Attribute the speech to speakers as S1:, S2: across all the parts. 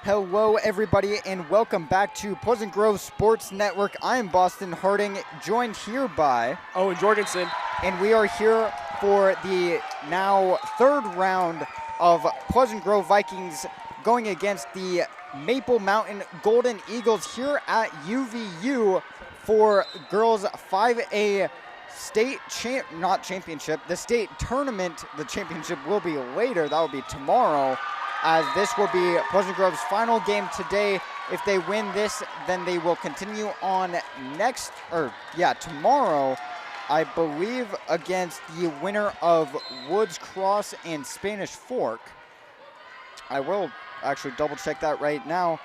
S1: Hello, everybody, and welcome back to Pleasant Grove Sports Network. I am Boston Harding, joined here by
S2: Owen Jorgensen.
S1: And we are here for the now third round of Pleasant Grove Vikings going against the Maple Mountain Golden Eagles here at UVU for girls 5A state the state tournament. The championship will be later. That will be tomorrow, as this will be Pleasant Grove's final game today. If they win this, then they will continue on tomorrow, I believe, against the winner of Woods Cross and Spanish Fork. I will actually double check that right now,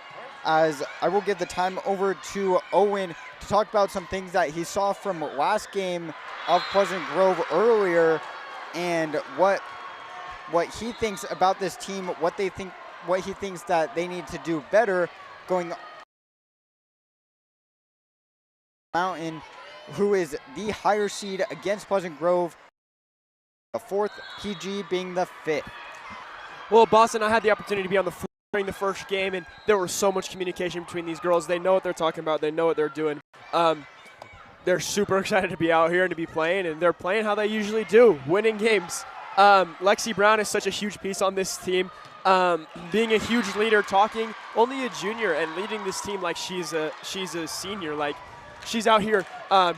S1: as I will give the time over to Owen to talk about some things that he saw from last game of Pleasant Grove earlier, and what he thinks about this team, what he thinks that they need to do better going Mountain, who is the higher seed against Pleasant Grove, the fourth, PG being the fifth.
S2: Well, Boston, I had the opportunity to be on the floor during the first game, and there was so much communication between these girls. They know what they're talking about. They know what they're doing. They're super excited to be out here and to be playing, and they're playing how they usually do, winning games. Lexi Brown is such a huge piece on this team, being a huge leader, talking only a junior and leading this team like she's a senior. Like, she's out here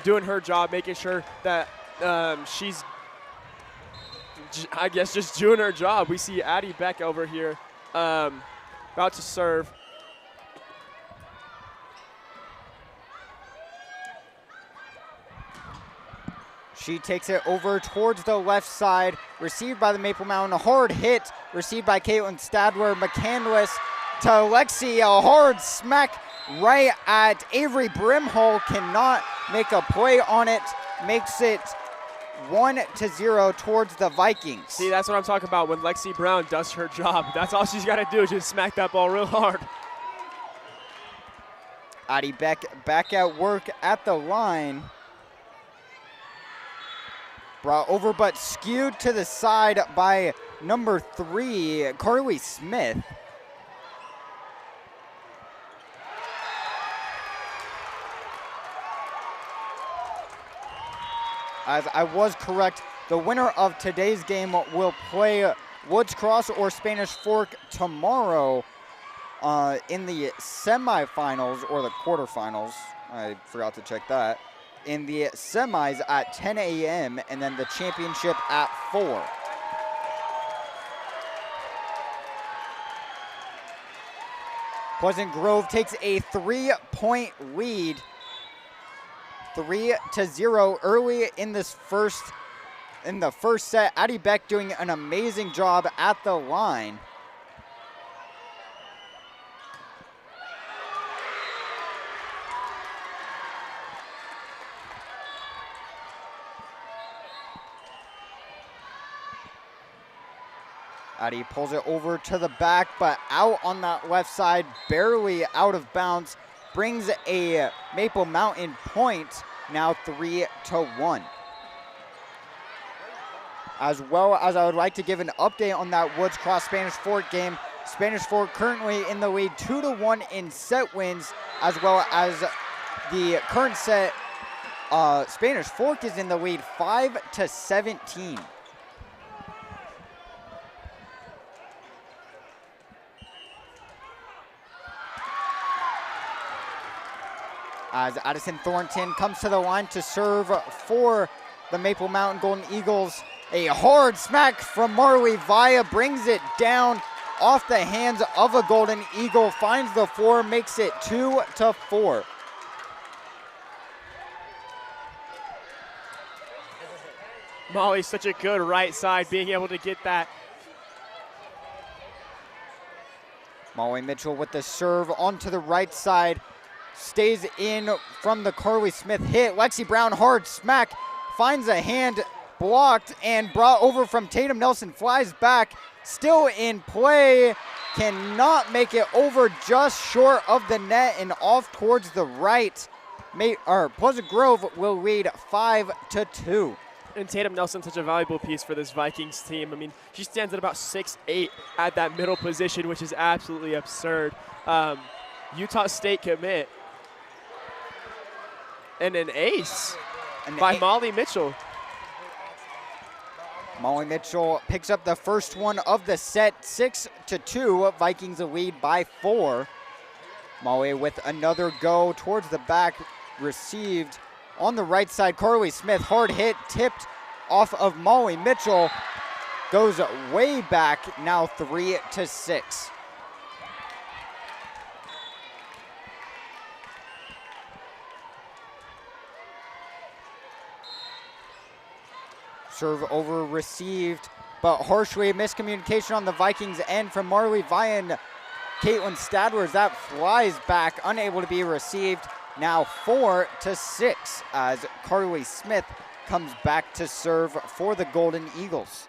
S2: doing her job, making sure that she's, I guess, just doing her job. We see Addie Beck over here about to serve.
S1: She takes it over towards the left side, received by the Maple Mountain. A hard hit, received by Caitlin Stadler. McCandless to Lexi, a hard smack right at Avery Brimhall. Cannot make a play on it. Makes it 1-0 towards the Vikings.
S2: See, that's what I'm talking about. When Lexi Brown does her job, that's all she's got to do, is just smack that ball real hard.
S1: Addie Beck back at work at the line. Brought over but skewed to the side by number 3, Carly Smith. As I was correct, the winner of today's game will play Woods Cross or Spanish Fork tomorrow in the semifinals or the quarterfinals. I forgot to check that. In the semis at 10 a.m. and then the championship at 4. Pleasant Grove takes a 3-point lead, 3-0 early in the first set. Addie Beck doing an amazing job at the line. Addie pulls it over to the back, but out on that left side, barely out of bounds, brings a Maple Mountain point, now 3-1. As well as I would like to give an update on that Woods Cross Spanish Fork game. Spanish Fork currently in the lead 2-1 in set wins, as well as the current set, Spanish Fork is in the lead 5-17. As Addison Thornton comes to the line to serve for the Maple Mountain Golden Eagles. A hard smack from Marley Via brings it down off the hands of a Golden Eagle, finds the floor, makes it 2-4.
S2: Molly's such a good right side, being able to get that.
S1: Molly Mitchell with the serve onto the right side. Stays in from the Carly Smith hit. Lexi Brown, hard smack, finds a hand, blocked and brought over from Tatum Nelson, flies back, still in play, cannot make it over, just short of the net and off towards the right. Pleasant Grove will lead 5-2.
S2: And Tatum Nelson, such a valuable piece for this Vikings team. I mean, she stands at about 6'8" at that middle position, which is absolutely absurd. Utah State commit. And an ace
S1: An
S2: by Molly Mitchell.
S1: Molly Mitchell picks up the first one of the set, 6-2. Vikings a lead by 4. Molly with another go towards the back, received on the right side. Carly Smith, hard hit, tipped off of Molly Mitchell. Goes way back, now 3-6. Serve over received, but harshly miscommunication on the Vikings end from Marley Vian. Caitlin Stadler, that flies back, unable to be received. Now 4-6 as Carly Smith comes back to serve for the Golden Eagles.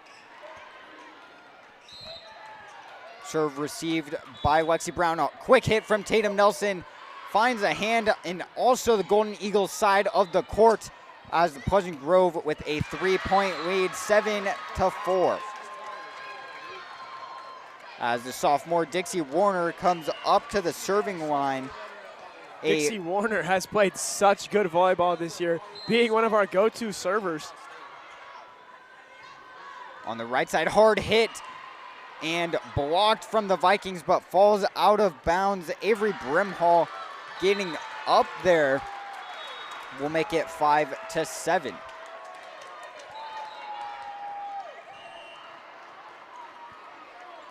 S1: Serve received by Lexi Brown. A quick hit from Tatum Nelson. Finds a hand in also the Golden Eagles side of the court as the Pleasant Grove with a 3-point lead, 7-4. As the sophomore Dixie Warner comes up to the serving line.
S2: Dixie Warner has played such good volleyball this year, being one of our go-to servers.
S1: On the right side, hard hit and blocked from the Vikings, but falls out of bounds. Avery Brimhall getting up there will make it 5-7.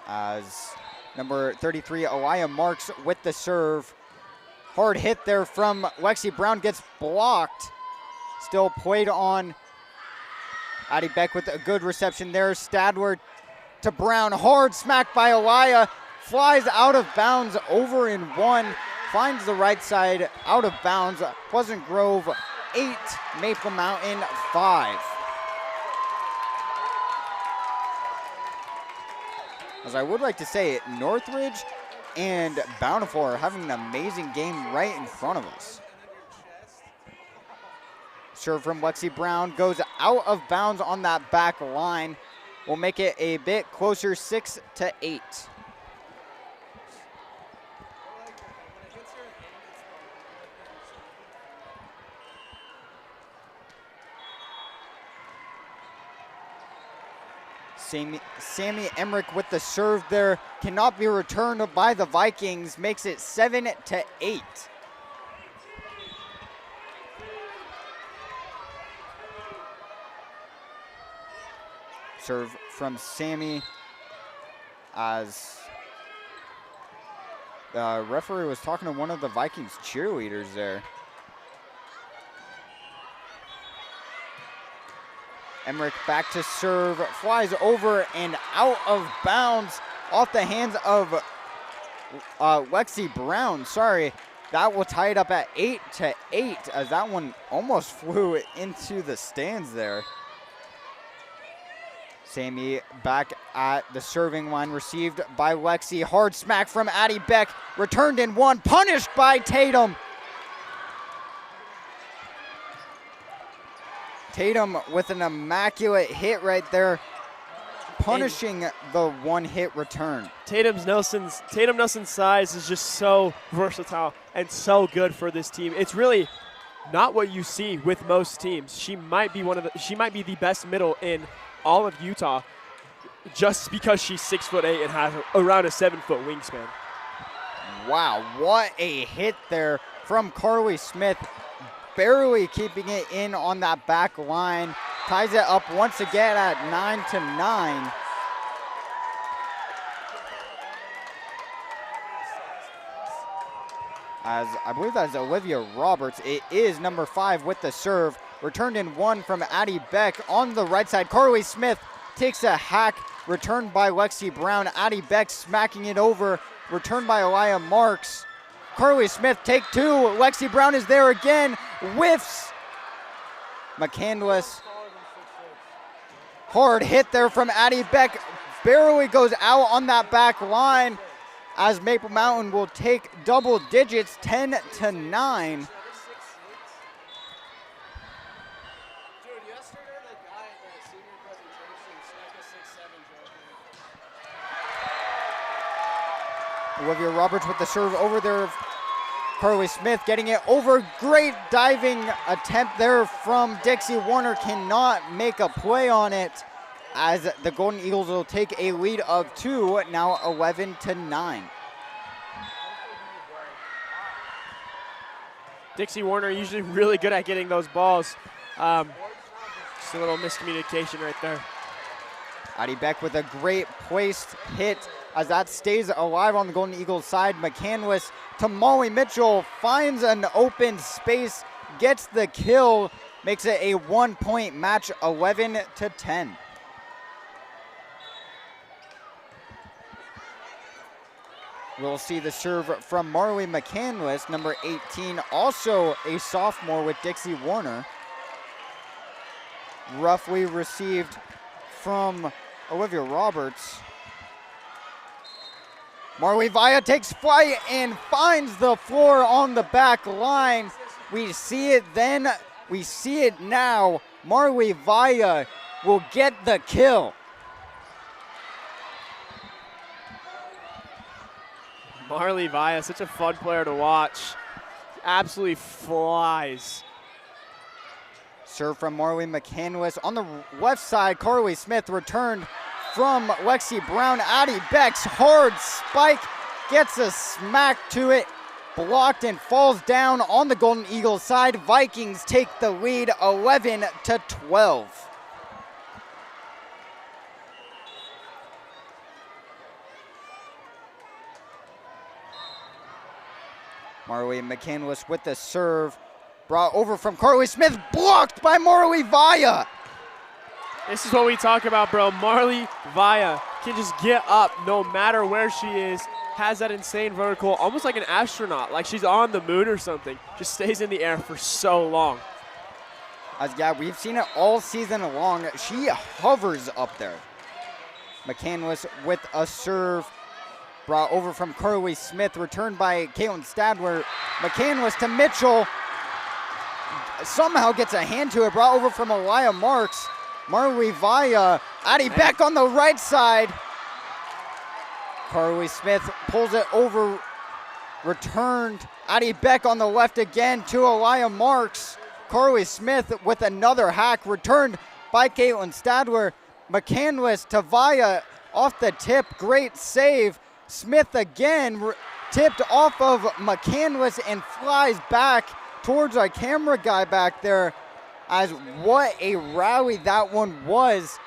S1: As number 33, Aliyah Marks with the serve. Hard hit there from Lexi Brown, gets blocked. Still played on. Addie Beck with a good reception there. Stadler to Brown, hard smack by Aliyah. Flies out of bounds, over in one. Finds the right side, out of bounds. Pleasant Grove 8, Maple Mountain 5. As I would like to say, Northridge and Bountiful are having an amazing game right in front of us. Serve from Lexi Brown goes out of bounds on that back line. Will make it a bit closer, 6-8. Sammy Emmerich with the serve there, cannot be returned by the Vikings, makes it 7-8. Serve from Sammy as the referee was talking to one of the Vikings cheerleaders there. Emmerich back to serve, flies over and out of bounds off the hands of Lexi Brown. Sorry, that will tie it up at 8-8 as that one almost flew into the stands there. Sammy back at the serving line, received by Lexi. Hard smack from Addie Beck, returned in one, punished by Tatum. Tatum with an immaculate hit right there, punishing the one-hit return.
S2: Tatum Nelson's size is just so versatile and so good for this team. It's really not what you see with most teams. She might be the best middle in all of Utah, just because she's 6'8" and has around a 7-foot wingspan.
S1: Wow, what a hit there from Carly Smith. Barely keeping it in on that back line. Ties it up once again at 9-9. As I believe that's Olivia Roberts. It is number 5 with the serve. Returned in one from Addie Beck on the right side. Carly Smith takes a hack. Returned by Lexi Brown. Addie Beck smacking it over. Returned by Aliyah Marks. Carly Smith, take two. Lexi Brown is there again. Whiffs. McCandless. Hard hit there from Addie Beck. Barely goes out on that back line as Maple Mountain will take double digits, 10-9. Olivia Roberts with the serve over there. Carly Smith getting it over. Great diving attempt there from Dixie Warner. Cannot make a play on it as the Golden Eagles will take a lead of 2, now 11-9.
S2: Dixie Warner usually really good at getting those balls. Just a little miscommunication right there.
S1: Addie Beck with a great placed hit as that stays alive on the Golden Eagles side. McCandless to Molly Mitchell, finds an open space, gets the kill, makes it a 1-point match, 11-10. We'll see the serve from Marley McCandless, number 18, also a sophomore with Dixie Warner. Roughly received from Olivia Roberts. Marley Vaya takes flight and finds the floor on the back line. We see it then, we see it now. Marley Vaya will get the kill.
S2: Marley Vaya, such a fun player to watch. Absolutely flies.
S1: Serve from Marley McCandless. On the left side, Carly Smith returned from Lexi Brown. Addie Beck's hard spike gets a smack to it. Blocked and falls down on the Golden Eagles side. Vikings take the lead 11-12. Marley McCandless with the serve. Brought over from Carly Smith, blocked by Marley Vaya.
S2: This is what we talk about, bro. Marley Vaya can just get up no matter where she is. Has that insane vertical, almost like an astronaut, like she's on the moon or something. Just stays in the air for so long.
S1: Yeah, we've seen it all season long. She hovers up there. McCandless with a serve. Brought over from Carly Smith, returned by Caitlin Stadler. McCandless to Mitchell. Somehow gets a hand to it, brought over from Elia Marks. Marley Vaya, Addie Beck on the right side. Carly Smith pulls it over, returned. Addie Beck on the left again to Elia Marks. Carly Smith with another hack, returned by Caitlin Stadler. McCandless to Vaya off the tip, great save. Smith again, tipped off of McCandless and flies back towards our camera guy back there. As what a rally that one was.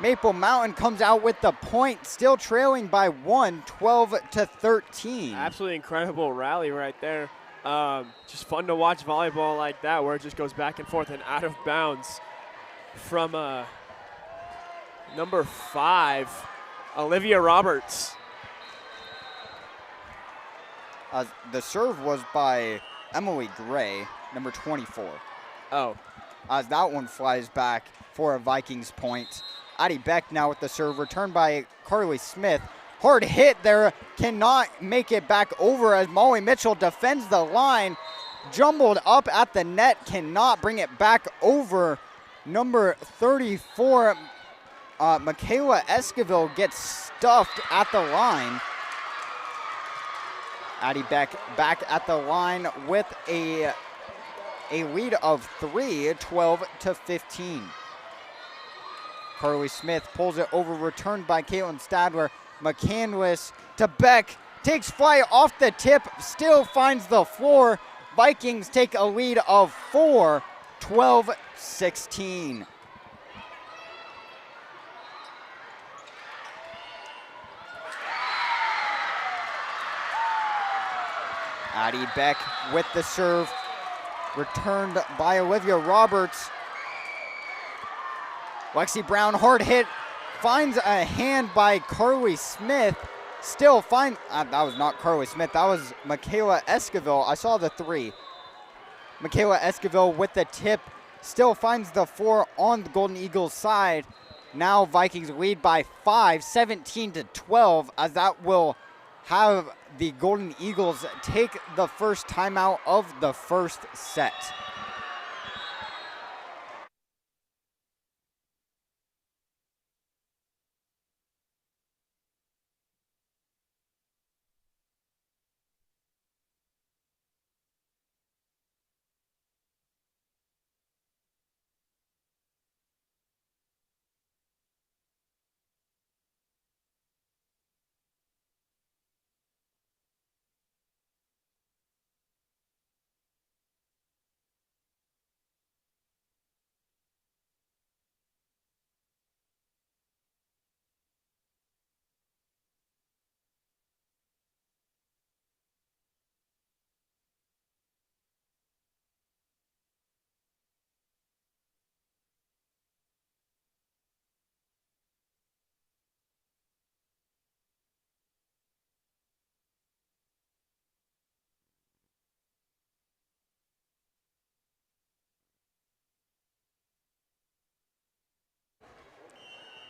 S1: Maple Mountain comes out with the point, still trailing by 1, 12-13.
S2: Absolutely incredible rally right there. Just fun to watch volleyball like that, where it just goes back and forth and out of bounds. From number 5, Olivia Roberts.
S1: The serve was by Emily Gray, number 24.
S2: Oh.
S1: As that one flies back for a Vikings point. Addie Beck now with the serve, returned by Carly Smith. Hard hit there, cannot make it back over as Molly Mitchell defends the line. Jumbled up at the net, cannot bring it back over. Number 34, Michaela Esquivel gets stuffed at the line. Addie Beck back at the line with a lead of 3, 12-15. Carly Smith pulls it over, returned by Caitlin Stadler. McCandless to Beck, takes flight off the tip, still finds the floor. Vikings take a lead of 4, 12-16. Addie Beck with the serve, returned by Olivia Roberts. Lexi Brown, hard hit, finds a hand by Carly Smith. Still finds, that was not Carly Smith, that was Michaela Esquivel. I saw the 3. Michaela Esquivel with the tip, still finds the 4 on the Golden Eagles side. Now Vikings lead by 5, 17-12, as that will have the Golden Eagles take the first timeout of the first set.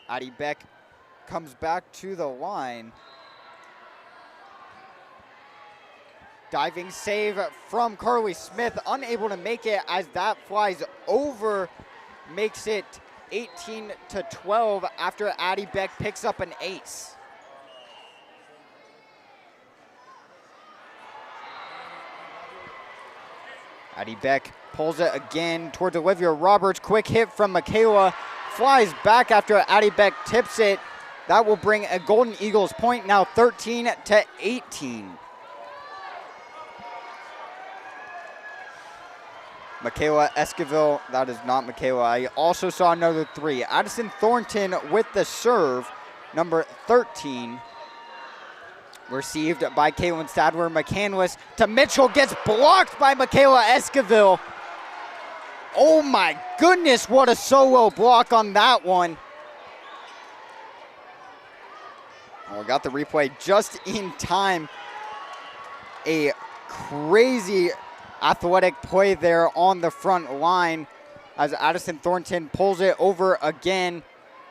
S1: Addie Beck comes back to the line. Diving save from Carly Smith, unable to make it as that flies over, makes it 18-12 after Addie Beck picks up an ace. Addie Beck pulls it again towards Olivia Roberts. Quick hit from Michaela. Flies back after Addie Beck tips it. That will bring a Golden Eagles point, now 13-18. Michaela Esquivel, that is not Michaela. I also saw another three. Addison Thornton with the serve, number 13. Received by Caitlin Stadler. McCandless to Mitchell, gets blocked by Michaela Esquivel. Oh my goodness, what a solo block on that one. Oh, we got the replay just in time. A crazy athletic play there on the front line as Addison Thornton pulls it over again.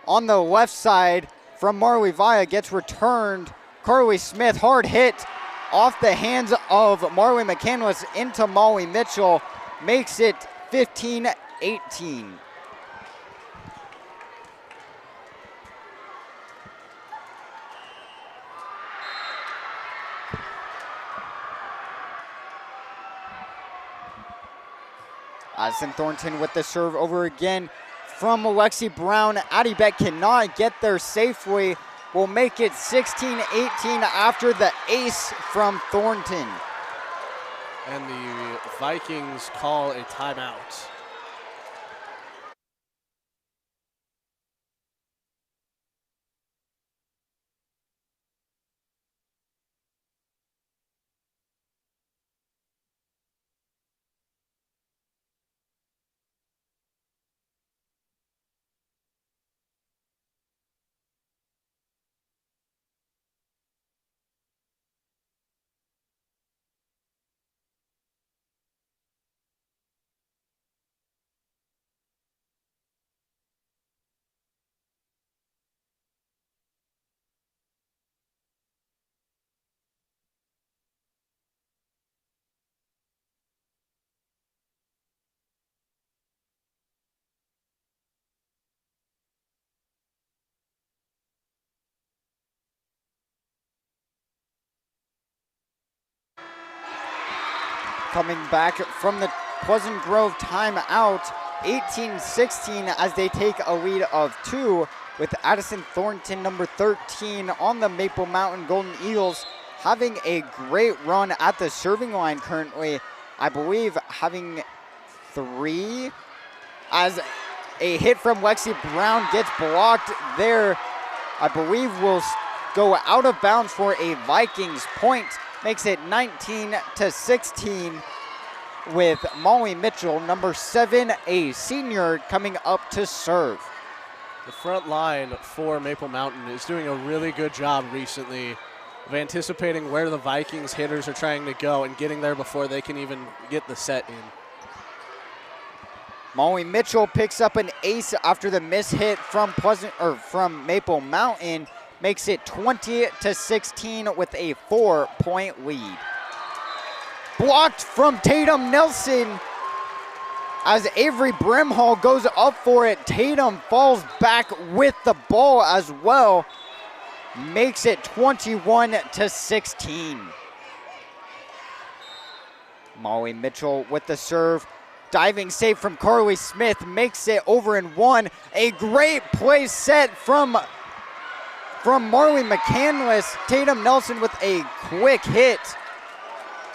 S1: On the left side from Marley Villa, gets returned. Carly Smith, hard hit off the hands of Marley McCandless into Molly Mitchell, makes it 15-18. Addison Thornton with the serve over again from Alexi Brown. Addie Beck cannot get there safely. Will make it 16-18 after the ace from Thornton.
S3: And the Vikings call a timeout.
S1: Coming back from the Pleasant Grove timeout, 18-16 as they take a lead of 2 with Addison Thornton, number 13, on the Maple Mountain Golden Eagles, having a great run at the serving line currently. I believe having 3 as a hit from Lexi Brown gets blocked there. I believe will go out of bounds for a Vikings point. Makes it 19-16 with Molly Mitchell, number 7, a senior, coming up to serve.
S3: The front line for Maple Mountain is doing a really good job recently of anticipating where the Vikings hitters are trying to go and getting there before they can even get the set in.
S1: Molly Mitchell picks up an ace after the miss hit from Maple Mountain. Makes it 20-16 with a 4-point lead. Blocked from Tatum Nelson as Avery Brimhall goes up for it. Tatum falls back with the ball as well. Makes it 21-16. Molly Mitchell with the serve. Diving save from Carly Smith makes it over in 1. A great play set from Marley McCandless. Tatum Nelson with a quick hit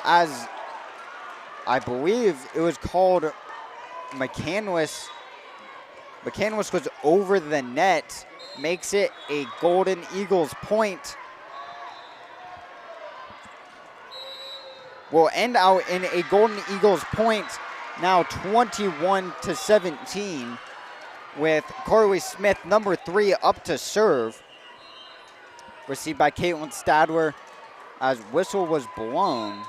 S1: as I believe it was called McCandless. McCandless was over the net, makes it a Golden Eagles point. Will end out in a Golden Eagles point, now 21-17 with Carly Smith, number 3, up to serve. Received by Caitlin Stadler as whistle was blown.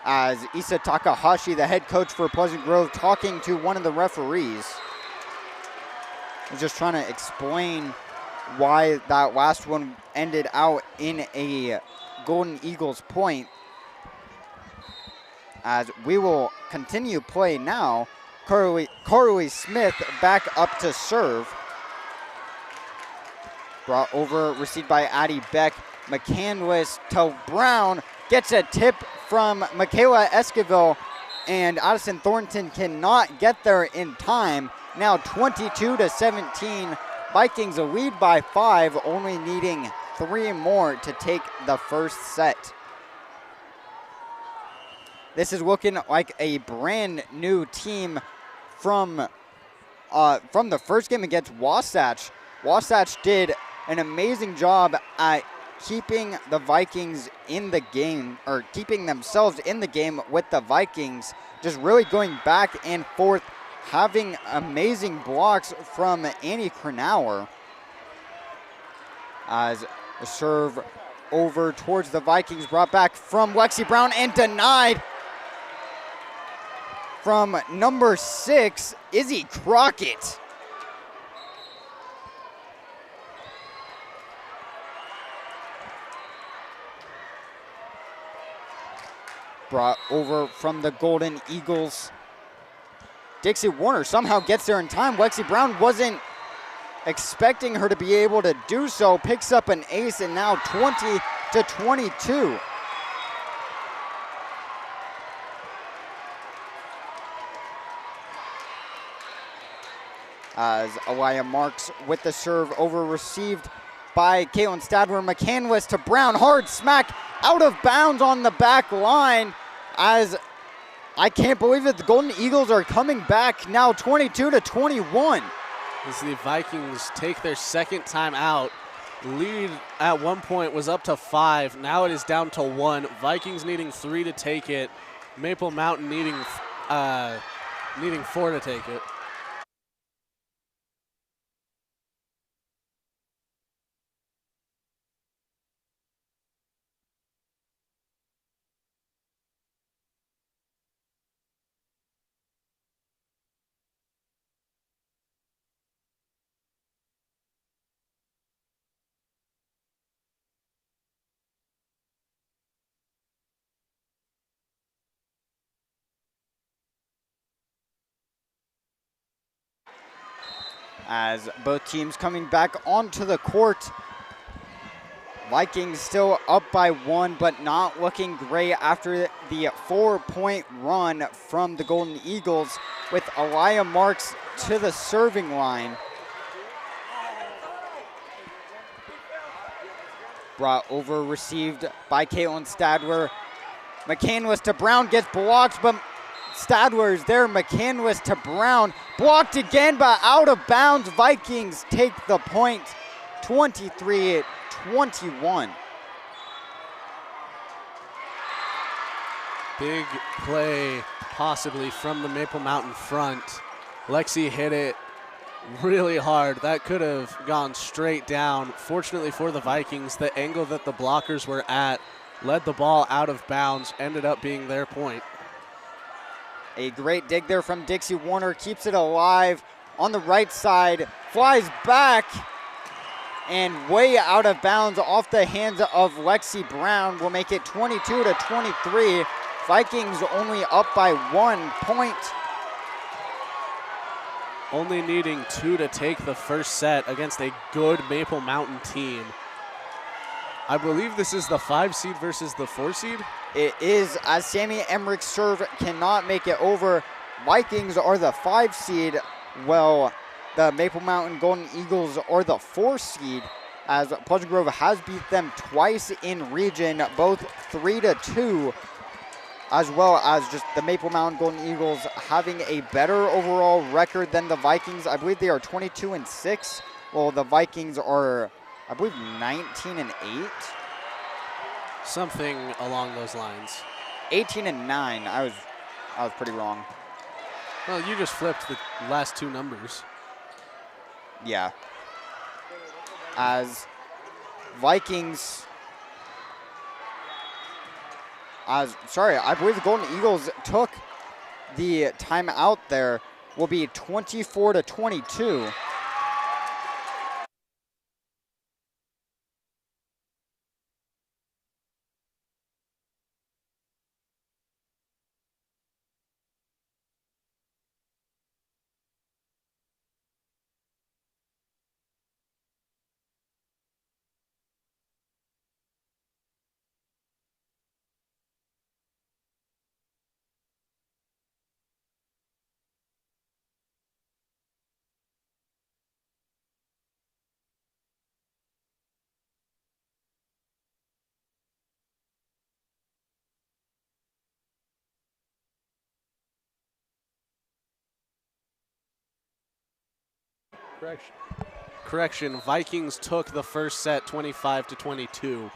S1: As Issa Takahashi, the head coach for Pleasant Grove, talking to one of the referees. was just trying to explain why that last one ended out in a Golden Eagles point. As we will continue play now. Carly Smith back up to serve. Brought over, received by Addie Beck. McCandless to Brown. Gets a tip from Michaela Esquivel, and Addison Thornton cannot get there in time. Now 22-17. Vikings lead by 5, only needing 3 more to take the first set. This is looking like a brand new team from the first game against Wasatch. Wasatch did an amazing job at keeping the Vikings in the game, or keeping themselves in the game with the Vikings, just really going back and forth, having amazing blocks from Annie Cronauer. As the serve over towards the Vikings, brought back from Lexi Brown and denied from number 6, Izzy Crockett. Brought over from the Golden Eagles. Dixie Warner somehow gets there in time. Lexi Brown wasn't expecting her to be able to do so. Picks up an ace, and now 20-22. As Aliyah Marks with the serve over, received by Caitlin Stadler. McCandless to Brown, hard smack out of bounds on the back line. As I can't believe it, the Golden Eagles are coming back now 22-21.
S3: As the Vikings take their second time out. Lead at one point was up to 5. Now it is down to 1. Vikings needing 3 to take it. Maple Mountain needing 4 to take it.
S1: As both teams coming back onto the court. Vikings still up by 1, but not looking great after the 4-point run from the Golden Eagles, with Aliyah Marks to the serving line. Brought over, received by Caitlin Stadler. McCandless to Brown, gets blocked, but Stadler is there. McCandless to Brown, blocked again, but out of bounds. Vikings take the point, 23-21.
S3: Big play possibly from the Maple Mountain front. Lexi hit it really hard. That could have gone straight down. Fortunately for the Vikings, the angle that the blockers were at led the ball out of bounds, ended up being their point.
S1: A great dig there from Dixie Warner, keeps it alive on the right side, flies back, and way out of bounds off the hands of Lexi Brown. Will make it 22-23. Vikings only up by 1 point.
S3: Only needing 2 to take the first set against a good Maple Mountain team. I believe this is the 5 seed versus the 4 seed.
S1: It is, as Sammy Emmerich's serve cannot make it over. Vikings are the 5 seed, while the Maple Mountain Golden Eagles are the 4 seed, as Pleasant Grove has beat them twice in region, both 3-2, as well as just the Maple Mountain Golden Eagles having a better overall record than the Vikings. I believe they are 22-6, while the Vikings are, I believe, 19-8.
S3: Something along those lines.
S1: 18-9. I was pretty wrong.
S3: Well, you just flipped the last 2 numbers.
S1: Yeah. As Vikings, I believe the Golden Eagles took the timeout there. Will be 24-22.
S3: Correction, Vikings took the first set 25-22.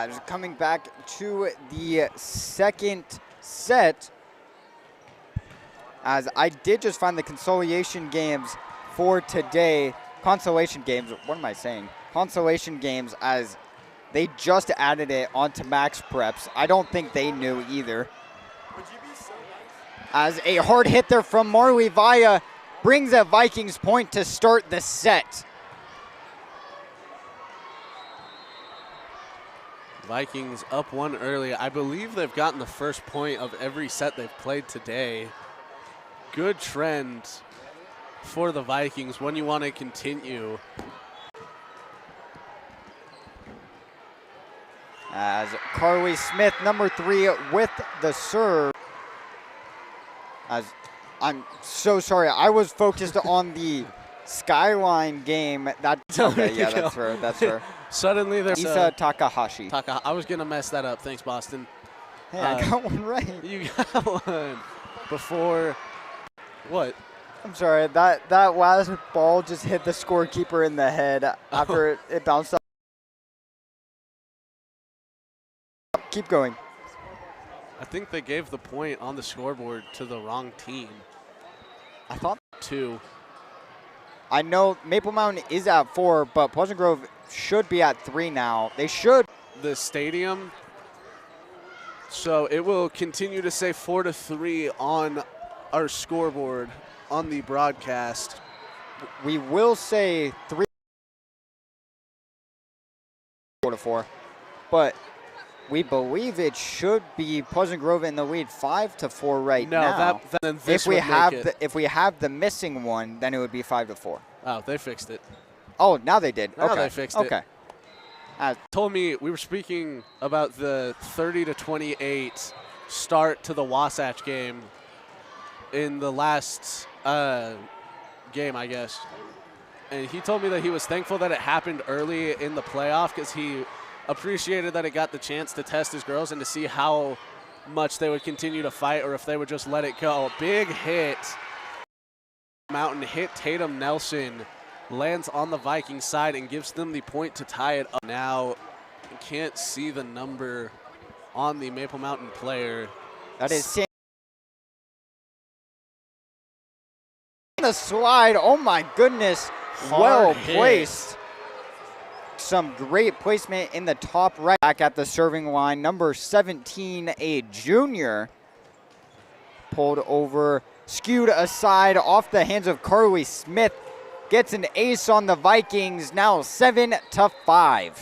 S1: Just coming back to the second set, as I did just find the consolation games for today. Consolation games, what am I saying? Consolation games, as they just added it onto Max Preps. I don't think they knew either. As a hard hit there from Marley Vaya brings a Vikings point to start the set.
S3: Vikings up one early. I believe they've gotten the first point of every set they've played today. Good trend for the Vikings, one you want to continue.
S1: As Carly Smith, number 3, with the serve. As I'm so sorry, I was focused on the Skyline game. Okay, yeah, that's her. That's her.
S3: Suddenly there's
S1: Isa Takahashi.
S3: I was gonna mess that up. Thanks, Boston.
S1: Hey, I got one right.
S3: You got one before. What?
S1: I'm sorry. That last ball just hit the scorekeeper in the head after it bounced up. Keep going.
S3: I think they gave the point on the scoreboard to the wrong team.
S1: I thought
S3: 2.
S1: I know Maple Mountain is at 4, but Pleasant Grove should be at 3 now. They should.
S3: The stadium. So it will continue to say 4-3 on our scoreboard on the broadcast.
S1: We will say 4-4, but we believe it should be Pleasant Grove in the lead 5-4 right now.
S3: No, then this
S1: if we
S3: would
S1: have
S3: make it.
S1: if we have the missing one, then it would be 5-4.
S3: Oh, they fixed it.
S1: Oh, now they did.
S3: Now
S1: okay.
S3: they fixed it.
S1: Okay.
S3: Told me we were speaking about the 30-28 start to the Wasatch game in the last game, I guess. And he told me that he was thankful that it happened early in the playoff because he appreciated that it got the chance to test his girls and to see how much they would continue to fight or if they would just let it go. Big hit. Mountain hit Tatum Nelson, lands on the Viking side and gives them the point to tie it up. Now, you can't see the number on the Maple Mountain player.
S1: That is Sam. The slide, oh my goodness, well placed. Some great placement in the top right. Back at the serving line, number 17, a junior. Pulled over, skewed aside off the hands of Carly Smith. Gets an ace on the Vikings, now 7-5.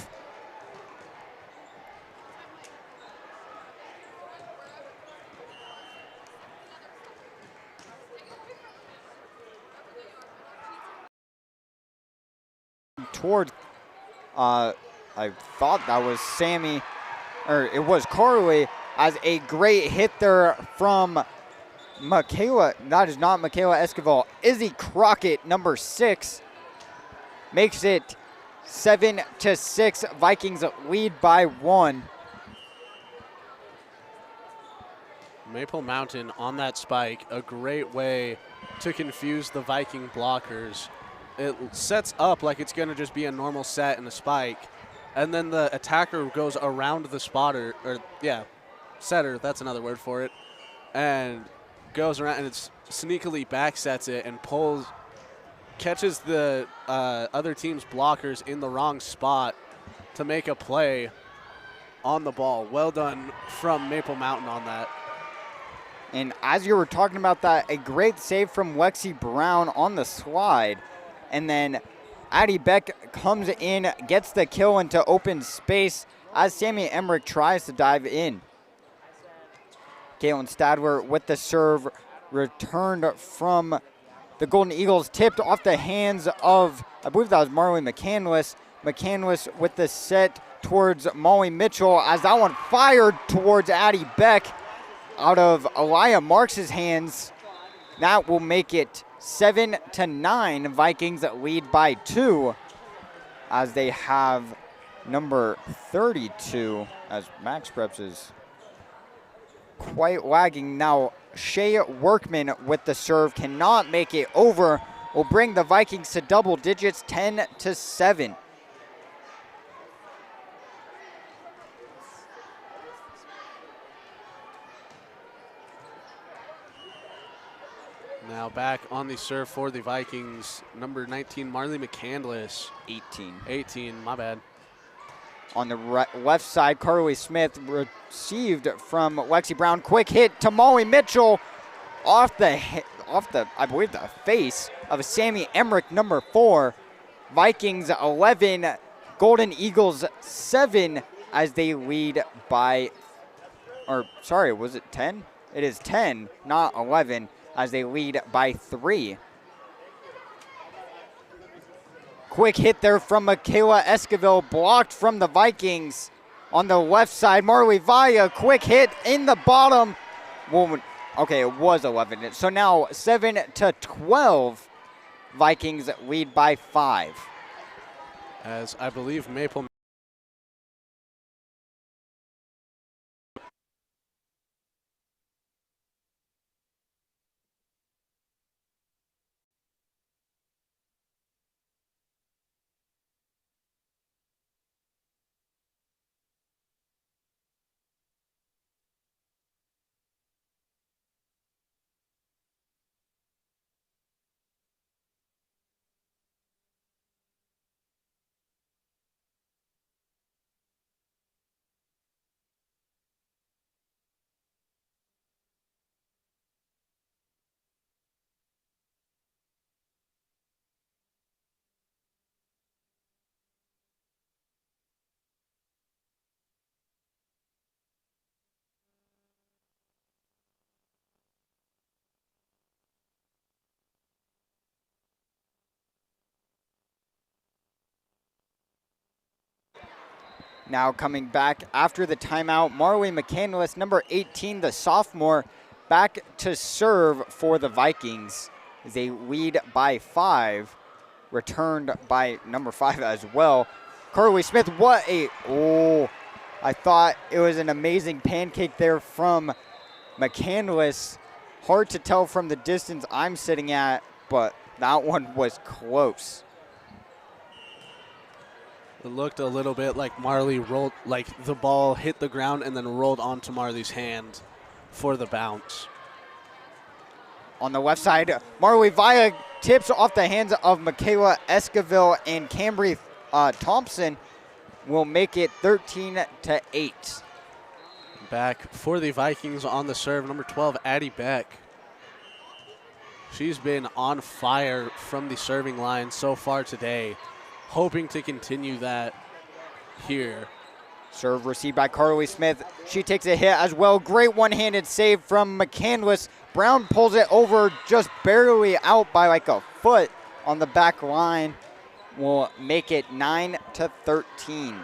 S1: Towards, I thought that was Sammy, or it was Carly, as a great hit there from Michaela. That is not Michaela Esquivel. Izzy Crockett, number 6, makes it 7-6. Vikings lead by 1.
S3: Maple Mountain on that spike, a great way to confuse the Viking blockers. It sets up like it's going to just be a normal set and a spike, and then the attacker goes around the spotter, or yeah, setter, that's another word for it, and goes around and it's sneakily back sets it and pulls, catches the other team's blockers in the wrong spot to make a play on the ball. Well done from Maple Mountain on that.
S1: And as you were talking about that, a great save from Lexi Brown on the slide. And then Addie Beck comes in, gets the kill into open space as Sammy Emmerich tries to dive in. Caitlin Stadler with the serve, returned from the Golden Eagles, tipped off the hands of, I believe that was Marley McCandless. McCandless with the set towards Molly Mitchell as that one fired towards Addie Beck out of Aliyah Marks' hands. That will make it 7-9. Vikings lead by 2 as they have number 32 as Max Preps is quite lagging. Now Shea Workman with the serve cannot make it over. Will bring the Vikings to double digits, 10-7.
S3: Now back on the serve for the Vikings, number 19, Marley McCandless. 18, my bad.
S1: On the left side, Carly Smith received from Lexi Brown. Quick hit to Molly Mitchell off the I believe the face of Sammy Emmerich, number 4. Vikings 11, Golden Eagles 7 as they lead by, or sorry, was it 10? It is 10, not 11. As they lead by 3. Quick hit there from Michaela Esquivel, blocked from the Vikings. On the left side, Marley Vaya, quick hit in the bottom. Well, okay, it was 11. So now 7-12. Vikings lead by 5.
S3: As I believe Maple
S1: Now coming back after the timeout, Marley McCandless, number 18, the sophomore, back to serve for the Vikings. They lead by 5, returned by number 5 as well. Carly Smith, I thought it was an amazing pancake there from McCandless. Hard to tell from the distance I'm sitting at, but that one was close.
S3: It looked a little bit like Marley rolled, like the ball hit the ground and then rolled onto Marley's hand for the bounce.
S1: On the left side, Marley Via tips off the hands of Michaela Esquivel, and Cambry Thompson will make it 13-8.
S3: Back for the Vikings on the serve, number 12, Addie Beck. She's been on fire from the serving line so far today, hoping to continue that here.
S1: Serve received by Carly Smith. She takes a hit as well. Great one-handed save from McCandless. Brown pulls it over just barely out by like a foot on the back line. Will make it 9-13.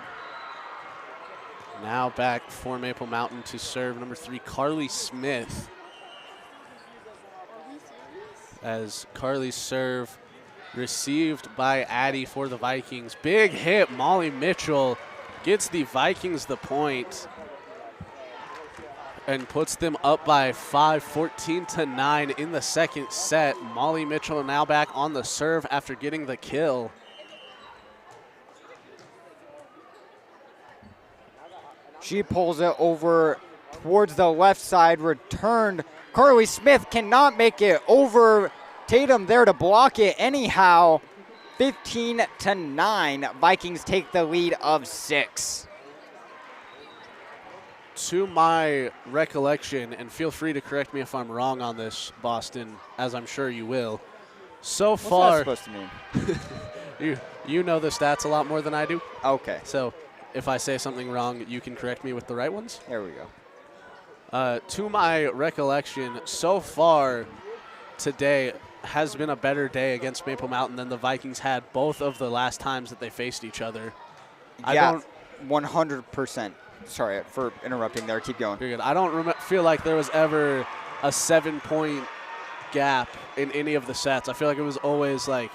S3: Now back for Maple Mountain to serve number 3, Carly Smith. As Carly's serve received by Addie for the Vikings. Big hit, Molly Mitchell gets the Vikings the point and puts them up by 5, 14-9 in the second set. Molly Mitchell now back on the serve after getting the kill.
S1: She pulls it over towards the left side, returned. Carly Smith cannot make it over. Tatum there to block it anyhow. 15-9. Vikings take the lead of 6.
S3: To my recollection, and feel free to correct me if I'm wrong on this, Boston, as I'm sure you will. So far,
S1: what's that supposed to mean?
S3: you know the stats a lot more than I do.
S1: Okay.
S3: So if I say something wrong, you can correct me with the right ones.
S1: There we go.
S3: To my recollection, so far today has been a better day against Maple Mountain than the Vikings had both of the last times that they faced each other.
S1: Yeah, 100%. Sorry for interrupting there. Keep going.
S3: You're good. I don't feel like there was ever a 7-point gap in any of the sets. I feel like it was always like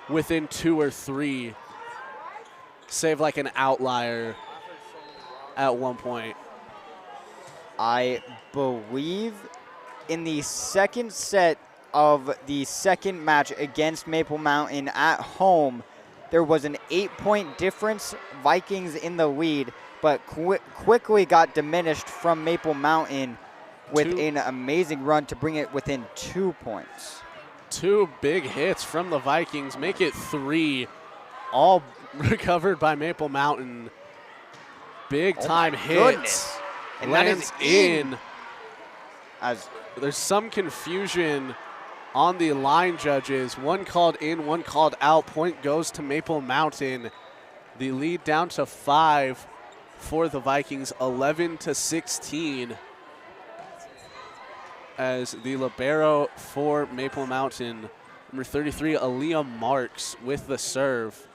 S3: within 2 or 3, save like an outlier at one point.
S1: I believe in the second set of the second match against Maple Mountain at home, there was an 8-point difference, Vikings in the lead, but quickly got diminished from Maple Mountain with an amazing run to bring it within 2 points.
S3: 2 big hits from the Vikings make it 3, all recovered by Maple Mountain. Big time hits.
S1: And
S3: lands
S1: that is in.
S3: As there's some confusion on the line judges. One called in, one called out. Point goes to Maple Mountain. The lead down to 5 for the Vikings, 11-16. As the libero for Maple Mountain, number 33, Aaliyah Marks with the serve.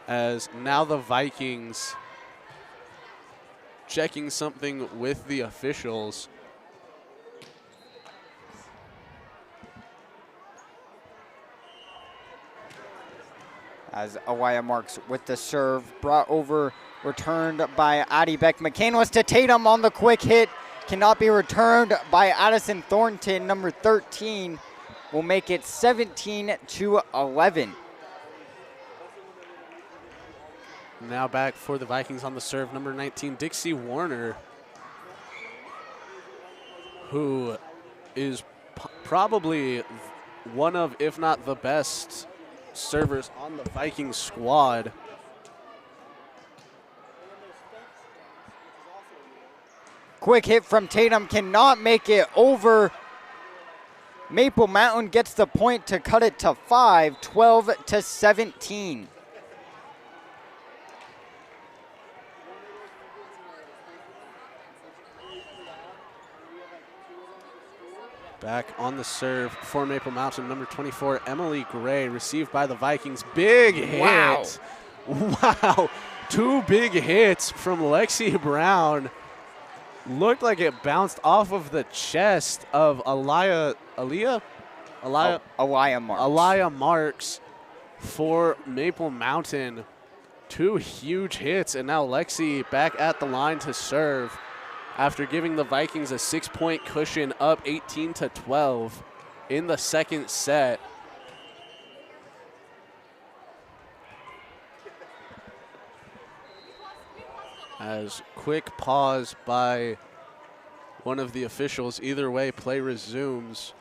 S3: As now the Vikings checking something with the officials.
S1: As Aaliyah Marks with the serve, brought over, returned by Addie Beck. McCandless to Tatum on the quick hit. Cannot be returned by Addison Thornton, number 13. Will make it 17-11.
S3: Now back for the Vikings on the serve, number 19, Dixie Warner, who is probably one of, if not the best, servers on the Vikings squad.
S1: Quick hit from Tatum, cannot make it over. Maple Mountain gets the point to cut it to 5, 12-17.
S3: Back on the serve for Maple Mountain, number 24, Emily Gray, received by the Vikings. Big hit. Wow. 2 big hits from Lexi Brown. Looked like it bounced off of the chest of Aaliyah
S1: Marks.
S3: Marks, for Maple Mountain. 2 huge hits, and now Lexi back at the line to serve after giving the Vikings a 6-point cushion, up 18-12 in the second set. As quick pause by one of the officials. Either way, play resumes.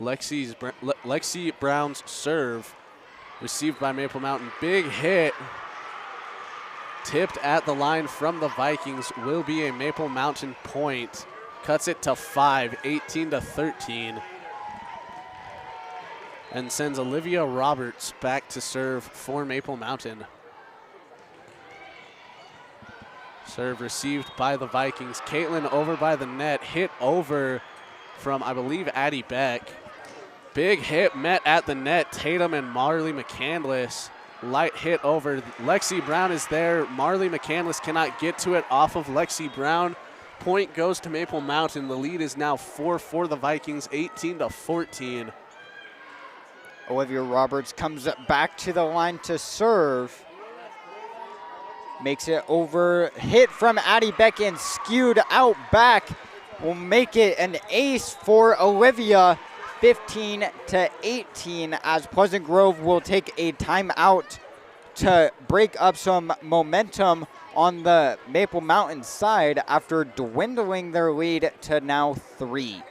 S3: Lexi Brown's serve received by Maple Mountain. Big hit. Tipped at the line from the Vikings, will be a Maple Mountain point. Cuts it to 5, 18-13. And sends Olivia Roberts back to serve for Maple Mountain. Serve received by the Vikings. Caitlin over by the net, hit over from, I believe, Addie Beck. Big hit met at the net. Tatum and Marley McCandless. Light hit over. Lexi Brown is there. Marley McCandless cannot get to it off of Lexi Brown. Point goes to Maple Mountain. The lead is now 4 for the Vikings, 18-14.
S1: Olivia Roberts comes back to the line to serve. Makes it over. Hit from Addie Beck and skewed out back. Will make it an ace for Olivia. 15-18 as Pleasant Grove will take a timeout to break up some momentum on the Maple Mountain side after dwindling their lead to now 3.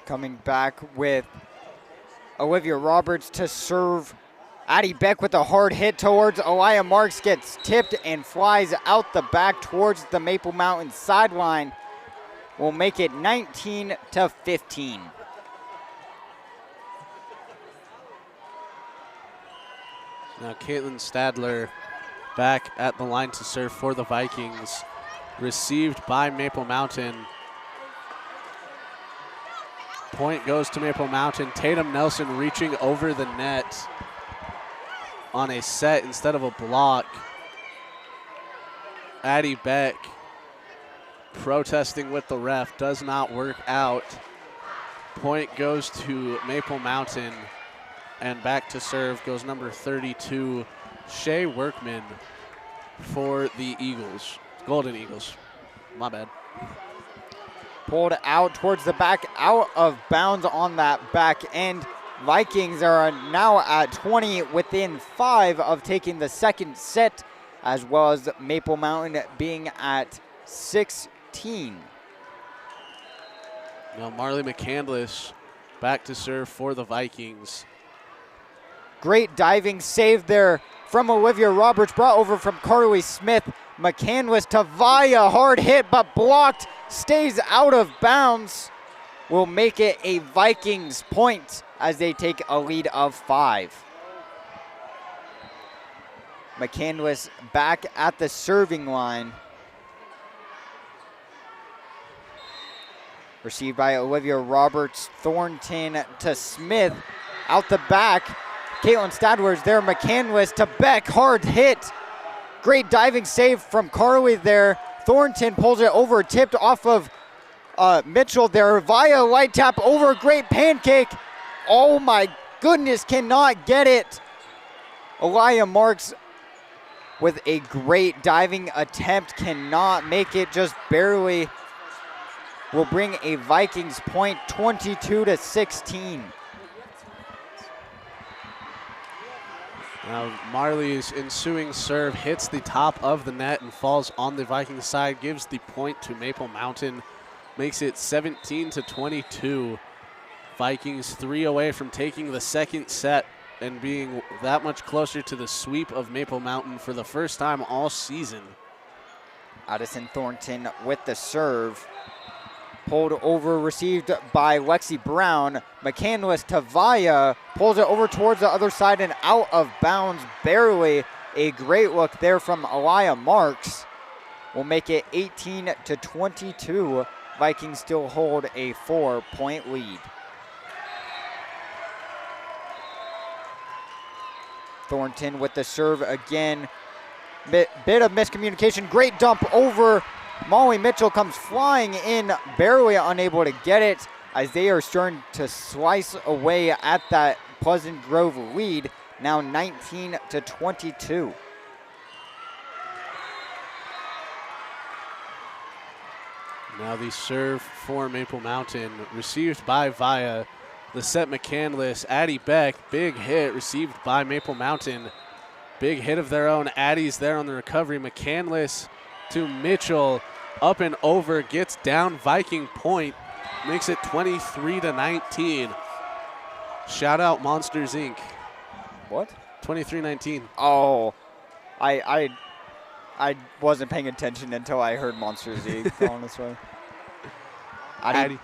S1: Coming back with Olivia Roberts to serve. Addie Beck with a hard hit towards Elia Marks, gets tipped and flies out the back towards the Maple Mountain sideline. Will make it 19-15.
S3: Now Caitlin Stadler back at the line to serve for the Vikings. Received by Maple Mountain. Point goes to Maple Mountain. Tatum Nelson reaching over the net on a set instead of a block. Addie Beck protesting with the ref, does not work out. Point goes to Maple Mountain, and back to serve goes number 32, Shea Workman for the Eagles, Golden Eagles. My bad.
S1: Pulled out towards the back, out of bounds on that back end. Vikings are now at 20, within 5 of taking the second set, as well as Maple Mountain being at 16.
S3: Now Marley McCandless back to serve for the Vikings.
S1: Great diving save there from Olivia Roberts, brought over from Carly Smith. McCandless to Vaya, hard hit but blocked, stays out of bounds. Will make it a Vikings point as they take a lead of 5. McCandless back at the serving line. Received by Olivia Roberts. Thornton to Smith. Out the back. Caitlin Stadler's there. McCandless to Beck. Hard hit. Great diving save from Carly there. Thornton pulls it over. Tipped off of Mitchell there. Via light tap over. Great pancake. Oh my goodness. Cannot get it. Elia Marks with a great diving attempt. Cannot make it. Just barely. Will bring a Vikings point, 22-16.
S3: Now Marley's ensuing serve hits the top of the net and falls on the Vikings side, gives the point to Maple Mountain, makes it 17-22. Vikings 3 away from taking the second set and being that much closer to the sweep of Maple Mountain for the first time all season.
S1: Addison Thornton with the serve. Pulled over, received by Lexi Brown. McCandless to Vaya, pulls it over towards the other side and out of bounds, barely. A great look there from Aliyah Marks. Will make it 18-22. Vikings still hold a 4-point lead. Thornton with the serve again. Bit of miscommunication. Great dump over. Molly Mitchell comes flying in, barely unable to get it as they are starting to slice away at that Pleasant Grove lead, now 19-22.
S3: Now the serve for Maple Mountain, received by Vaya. The set McCandless, Addie Beck, big hit received by Maple Mountain. Big hit of their own. Addie's there on the recovery. McCandless to Mitchell, up and over, gets down. Viking point, makes it 23-19. Shout out Monsters Inc.
S1: What?
S3: 23-19.
S1: Oh, I wasn't paying attention until I heard Monsters Inc. going this way.
S3: Addie.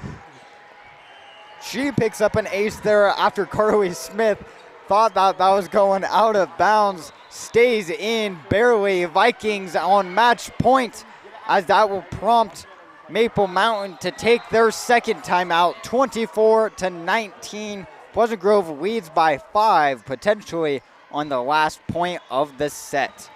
S1: She picks up an ace there after Carly Smith thought that was going out of bounds. Stays in barely. Vikings on match point, as that will prompt Maple Mountain to take their second timeout, 24-19. Pleasant Grove leads by 5, potentially on the last point of the set.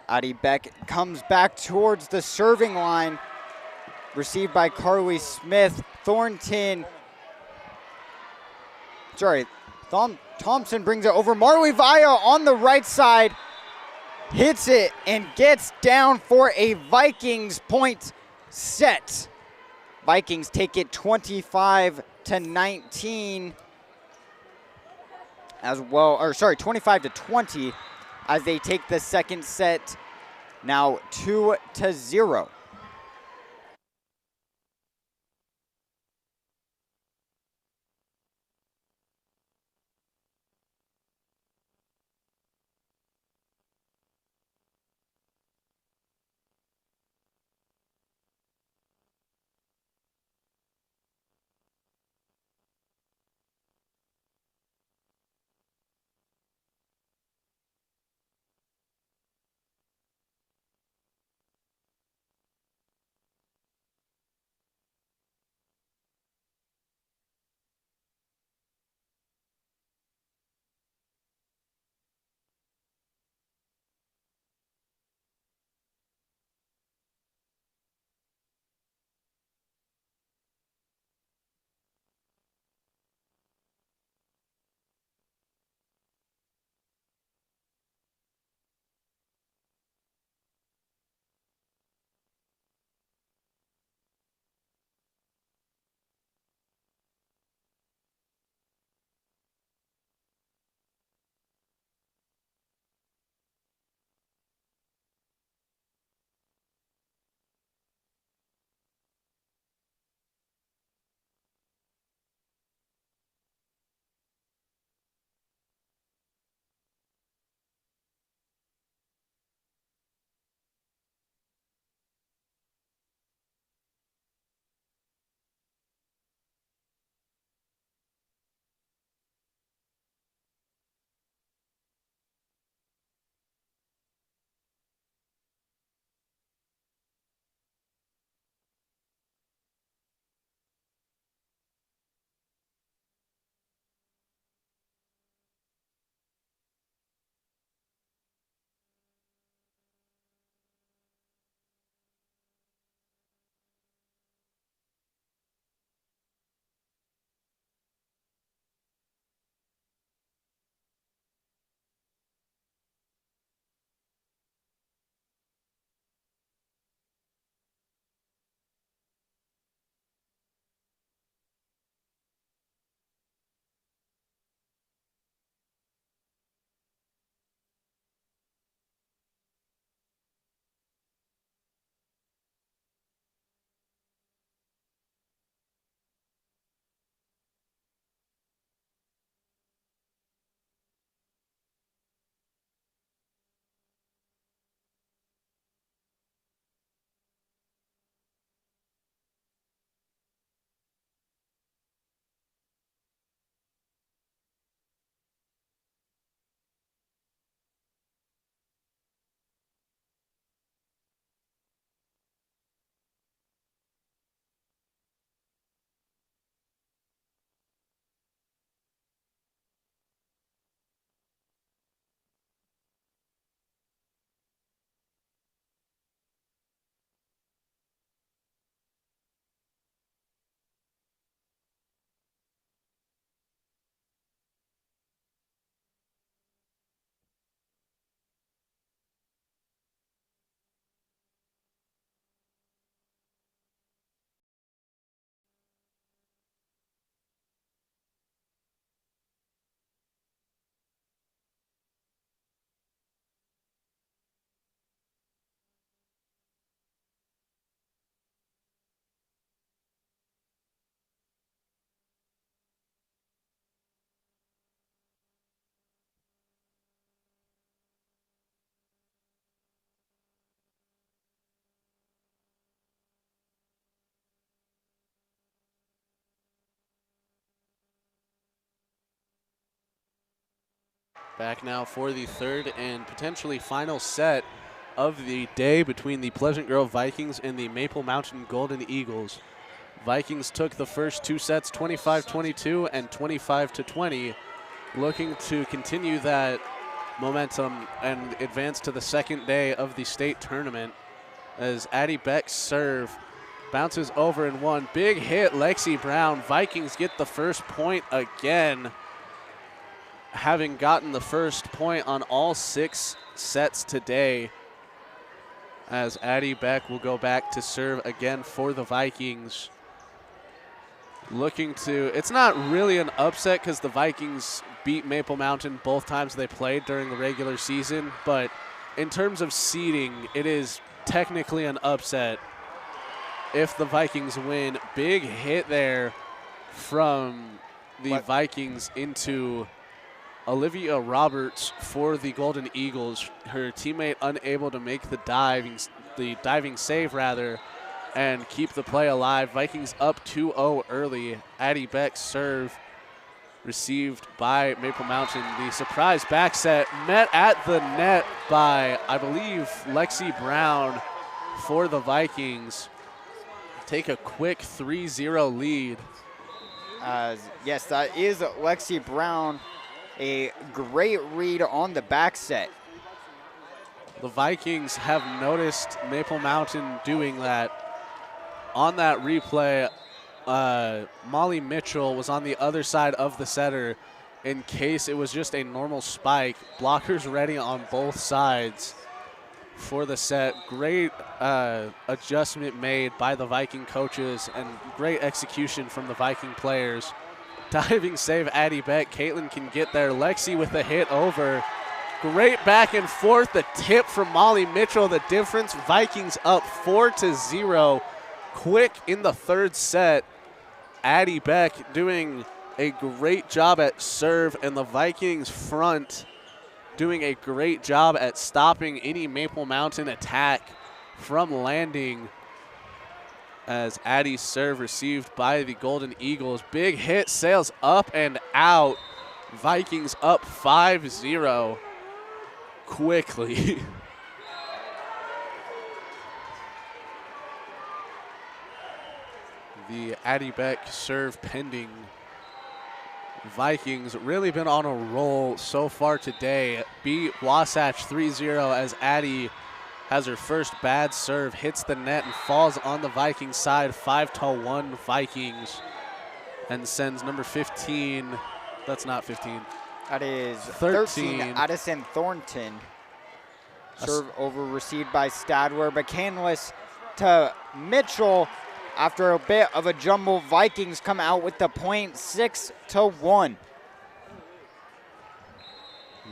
S1: Addie Beck comes back towards the serving line. Received by Carly Smith. Thompson brings it over. Marley Vaya on the right side. Hits it and gets down for a Vikings point set. Vikings take it 25-19 as well, 25-20 as they take the second set, now 2-0.
S3: Back now for the third and potentially final set of the day between the Pleasant Grove Vikings and the Maple Mountain Golden Eagles. Vikings took the first two sets 25-22 and 25-20, looking to continue that momentum and advance to the second day of the state tournament as Addie Beck's serve bounces over and one. Big hit, Lexi Brown. Vikings get the first point again, having gotten the first point on all 6 sets today, as Addie Beck will go back to serve again for the Vikings. Looking to, it's not really an upset because the Vikings beat Maple Mountain both times they played during the regular season, but in terms of seeding, it is technically an upset if the Vikings win. Big hit there from the Vikings into Olivia Roberts for the Golden Eagles. Her teammate unable to make the diving save rather, and keep the play alive. Vikings up 2-0 early. Addie Beck's serve received by Maple Mountain. The surprise back set met at the net by, I believe, Lexi Brown for the Vikings. Take a quick 3-0 lead.
S1: Yes, that is Lexi Brown. A great read on the back set.
S3: The Vikings have noticed Maple Mountain doing that. On that replay, Molly Mitchell was on the other side of the setter in case it was just a normal spike. Blockers ready on both sides for the set. Great adjustment made by the Viking coaches and great execution from the Viking players. Diving save, Addie Beck. Caitlin can get there. Lexi with a hit over. Great back and forth. The tip from Molly Mitchell. The difference, Vikings up 4-0. Quick in the third set. Addie Beck doing a great job at serve, and the Vikings front doing a great job at stopping any Maple Mountain attack from landing, as Addie's serve received by the Golden Eagles. Big hit, sails up and out. Vikings up 5-0 quickly. The Addie Beck serve pending. Vikings really been on a roll so far today. Beat Wasatch 3-0 as Addie has her first bad serve, hits the net and falls on the Vikings side. 5-1 Vikings, and sends number 15, that's not 15.
S1: That is 13 Addison Thornton. Serve over received by Stadler, but canless to Mitchell. After a bit of a jumble, Vikings come out with the point 6-1.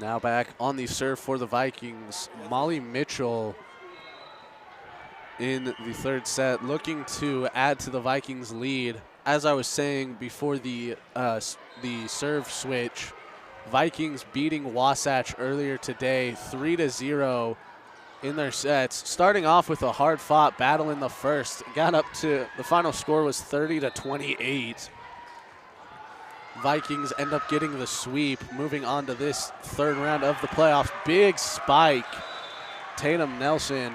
S3: Now back on the serve for the Vikings, Molly Mitchell in the third set, looking to add to the Vikings lead. As I was saying before the serve switch, Vikings beating Wasatch earlier today 3-0 in their sets, starting off with a hard-fought battle in the first. Got up to, the final score was 30-28. Vikings end up getting the sweep, moving on to this third round of the playoffs. Big spike. Tatum Nelson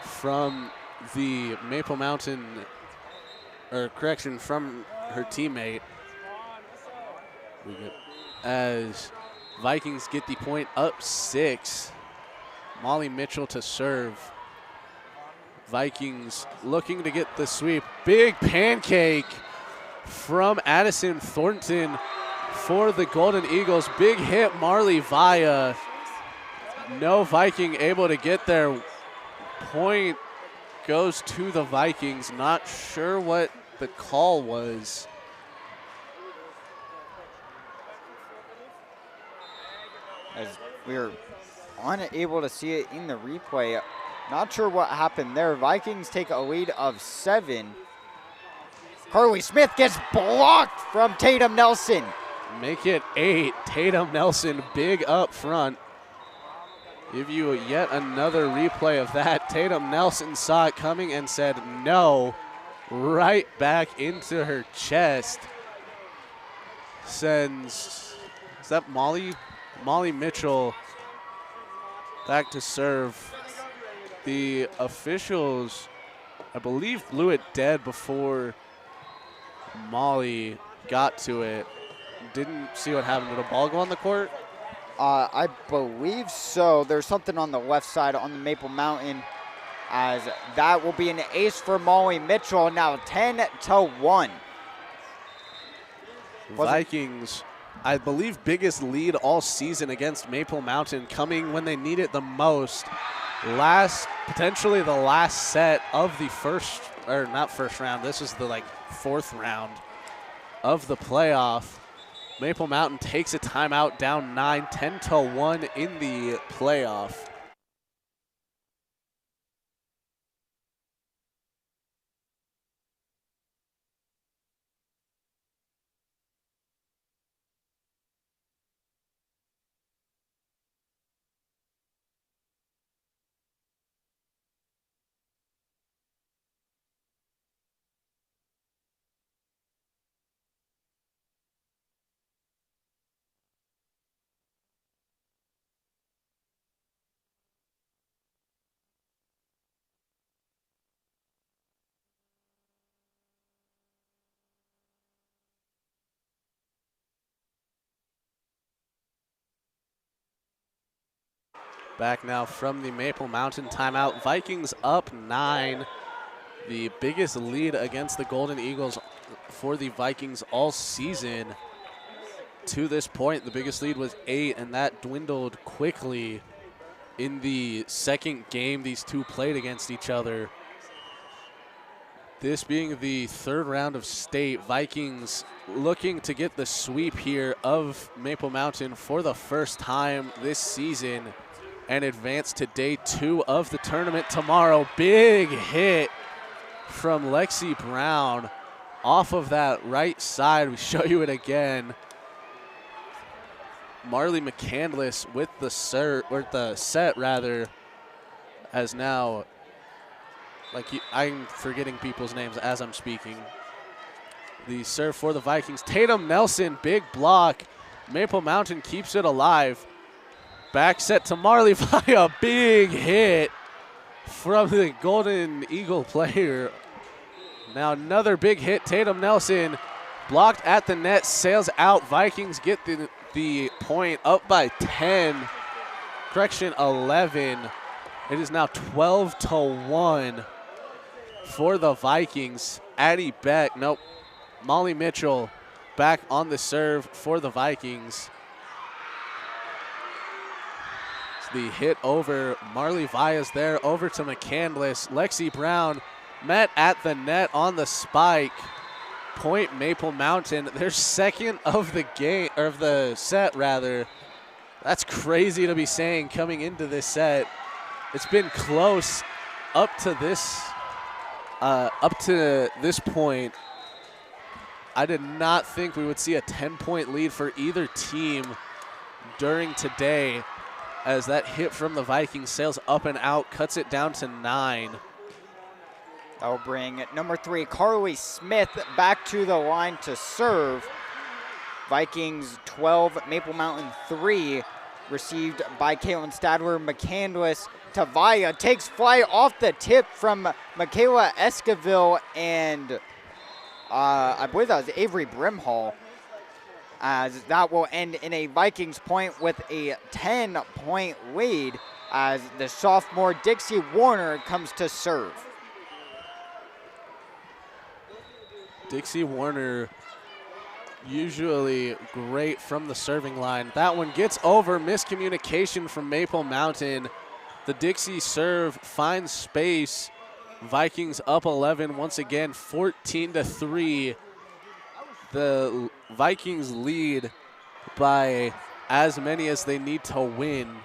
S3: from the Maple Mountain, or correction, from her teammate. As Vikings get the point up 6. Molly Mitchell to serve. Vikings looking to get the sweep. Big pancake from Addison Thornton for the Golden Eagles. Big hit, Marley Vaya. No Viking able to get there. Point goes to the Vikings. Not sure what the call was.
S1: As we are unable to see it in the replay. Not sure what happened there. Vikings take a lead of 7. Carly Smith gets blocked from Tatum Nelson.
S3: Make it 8. Tatum Nelson big up front. Give you yet another replay of that. Tatum Nelson saw it coming and said no. Right back into her chest. Sends Is that Molly? Molly Mitchell back to serve. The officials, I believe, blew it dead before Molly got to it. Didn't see what happened. Did a ball go on the court?
S1: I believe so. There's something on the left side on the Maple Mountain, as that will be an ace for Molly Mitchell. Now 10-1.
S3: Vikings, I believe, biggest lead all season against Maple Mountain, coming when they need it the most. Potentially the last set of the not first round. This is the fourth round of the playoff. Maple Mountain takes a timeout, down 9, 10-1 in the playoff. Back now from the Maple Mountain timeout. Vikings up 9. The biggest lead against the Golden Eagles for the Vikings all season. To this point, the biggest lead was 8, and that dwindled quickly in the second game these two played against each other. This being the third round of state, Vikings looking to get the sweep here of Maple Mountain for the first time this season and advance to day 2 of the tournament tomorrow. Big hit from Lexi Brown off of that right side. We show you it again. Marley McCandless with the set rather, as now, I'm forgetting people's names as I'm speaking. The serve for the Vikings. Tatum Nelson, big block. Maple Mountain keeps it alive. Back set to Marley via big hit from the Golden Eagle player. Now another big hit. Tatum Nelson blocked at the net, sails out. Vikings get the point, up by 10. Correction, 11. It is now 12-1 for the Vikings. Addie Beck, nope. Molly Mitchell back on the serve for the Vikings. The hit over Marley Vias there, over to McCandless. Lexi Brown met at the net on the spike. Point Maple Mountain, their second of the game, or of the set rather. That's crazy to be saying coming into this set. It's been close up to this point. I did not think we would see a 10-point lead for either team during today, as that hit from the Vikings sails up and out, cuts it down to 9.
S1: That will bring number 3, Carly Smith, back to the line to serve. Vikings 12, Maple Mountain 3, received by Caitlin Stadler. McCandless to Via, takes flight off the tip from Michaela Esquivel, and I believe that was Avery Brimhall, as that will end in a Vikings point with a 10-point lead, as the sophomore Dixie Warner comes to serve.
S3: Dixie Warner, usually great from the serving line. That one gets over, miscommunication from Maple Mountain. The Dixie serve finds space. Vikings up 11 once again, 14-3. The Vikings lead by as many as they need to win.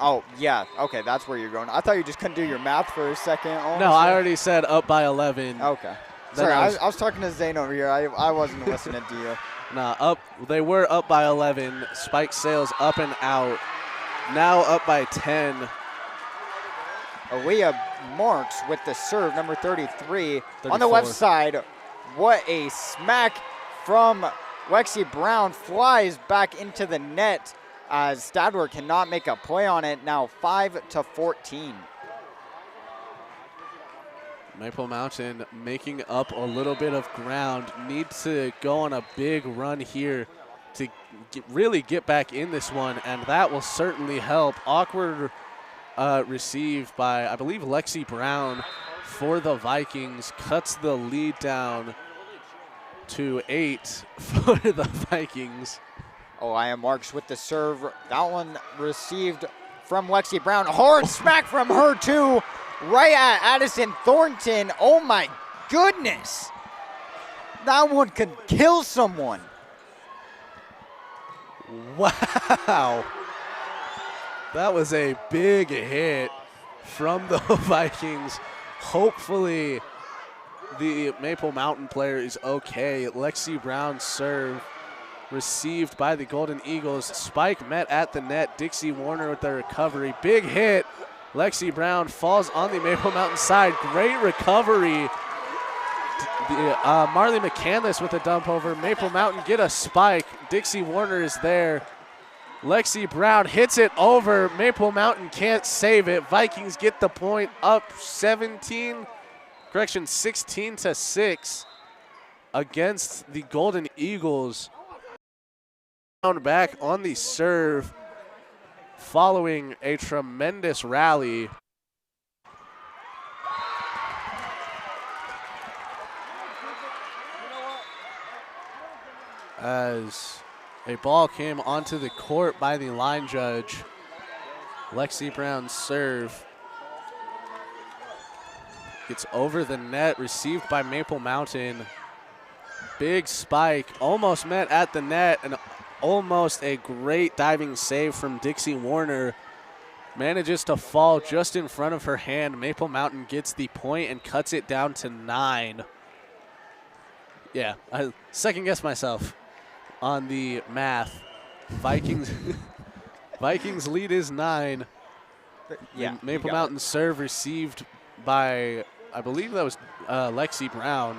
S1: Oh, yeah. Okay, that's where you're going. I thought you just couldn't do your math for a second. Honestly.
S3: No, I already said up by 11.
S1: Okay. Sorry, I was talking to Zane over here. I wasn't listening to you.
S3: Nah, they were up by 11. Spike sails up and out. Now up by 10.
S1: Aaliyah Marks with the serve, number 33.
S3: 34.
S1: On the left side, what a smack from Lexi Brown flies back into the net as Stadler cannot make a play on it. Now 5-14.
S3: Maple Mountain making up a little bit of ground. Need to go on a big run here to really get back in this one, and that will certainly help. Awkward receive by, I believe, Lexi Brown for the Vikings. Cuts the lead down to 8 for the Vikings.
S1: Elia Marks with the serve. That one received from Lexi Brown. Hard smack from her too. Right at Addison Thornton. Oh my goodness. That one could kill someone.
S3: Wow. That was a big hit from the Vikings. Hopefully the Maple Mountain player is okay. Lexi Brown's serve received by the Golden Eagles. Spike met at the net. Dixie Warner with the recovery. Big hit. Lexi Brown falls on the Maple Mountain side. Great recovery. Marley McCandless with a dump over. Maple Mountain get a spike. Dixie Warner is there. Lexi Brown hits it over. Maple Mountain can't save it. Vikings get the point, up 16-6 against the Golden Eagles. Back on the serve following a tremendous rally. As a ball came onto the court by the line judge. Lexi Brown's serve gets over the net, received by Maple Mountain. Big spike, almost met at the net, and almost a great diving save from Dixie Warner. Manages to fall just in front of her hand. Maple Mountain gets the point and cuts it down to 9. Yeah, I second guessed myself on the math. Vikings Vikings lead is 9.
S1: Yeah,
S3: Maple Mountain serve received by, I believe that was Lexi Brown.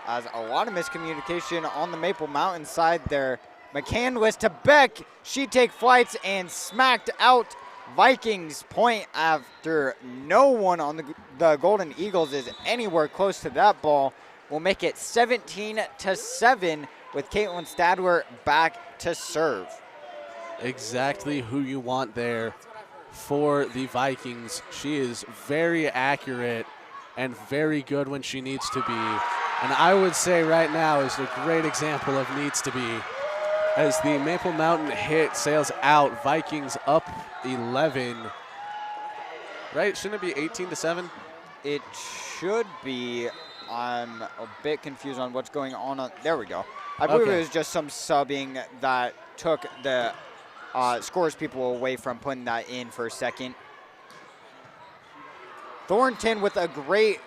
S1: As a lot of miscommunication on the Maple Mountain side there. McCandless to Beck. She take flights and smacked out. Vikings point after no one on the Golden Eagles is anywhere close to that ball. Will make it 17-7 with Caitlin Stadler back to serve.
S3: Exactly who you want there for the Vikings. She is very accurate and very good when she needs to be. And I would say right now is a great example of needs to be. As the Maple Mountain hit sails out, Vikings up 11. Right? Shouldn't it be 18-7?
S1: It should be. I'm a bit confused on what's going on. There we go. I believe it was just some subbing that took the scores people away from putting that in for a second. Thornton with a great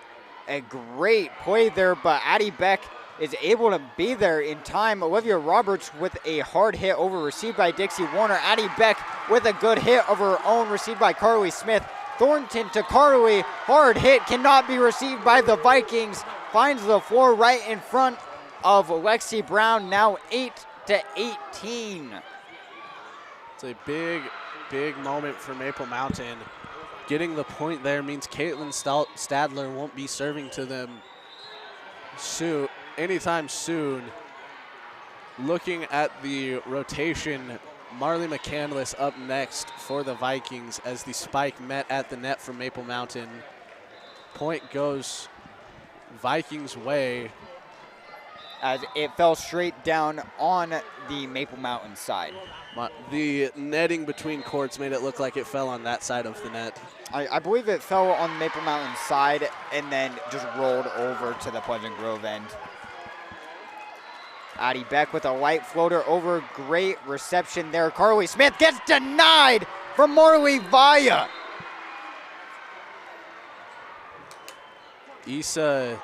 S1: play there, but Addie Beck is able to be there in time. Olivia Roberts with a hard hit over, received by Dixie Warner. Addie Beck with a good hit of her own, received by Carly Smith. Thornton to Carly, hard hit, cannot be received by the Vikings. Finds the floor right in front of Lexi Brown, now 8-18.
S3: It's a big moment for Maple Mountain. Getting the point there means Caitlin Stadler won't be serving to them anytime soon. Looking at the rotation, Marley McCandless up next for the Vikings as the spike met at the net from Maple Mountain. Point goes Vikings' way.
S1: As it fell straight down on the Maple Mountain side.
S3: The netting between courts made it look like it fell on that side of the net.
S1: I believe it fell on the Maple Mountain side and then just rolled over to the Pleasant Grove end. Addie Beck with a light floater over. Great reception there. Carly Smith gets denied from Marley Vaya.
S3: Issa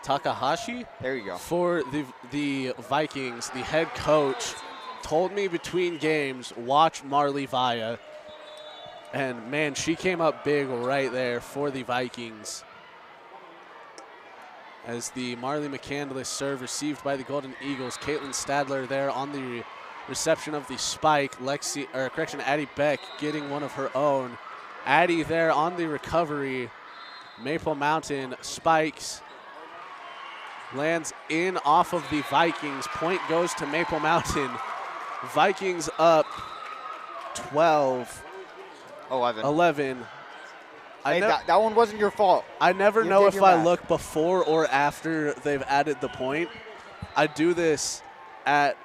S3: Takahashi.
S1: There you go.
S3: For the Vikings, the head coach told me between games, watch Marley Vaya. And man, she came up big right there for the Vikings. as the Marley McCandless serve received by the Golden Eagles. Caitlin Stadler there on the reception of the spike. Addie Beck getting one of her own. Addie there on the recovery. Maple Mountain spikes. Lands in off of the Vikings. Point goes to Maple Mountain. Vikings up 12. 11.
S1: Hey, that one wasn't your fault.
S3: I never know if I look before or after they've added the point. I do this at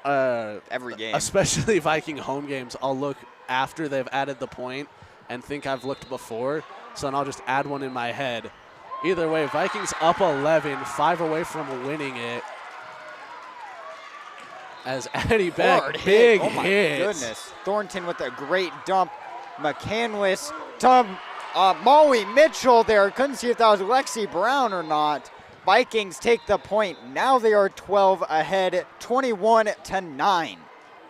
S1: every game,
S3: especially Viking home games. I'll look after they've added the point and think I've looked before, so then I'll just add one in my head. Either way, Vikings up 11, 5 away from winning it. As Addie Beck, big hit.
S1: Oh my goodness. Thornton with a great dump. McCandless to Molly Mitchell there. Couldn't see if that was Lexi Brown or not. Vikings take the point. Now they are 12 ahead, 21-9.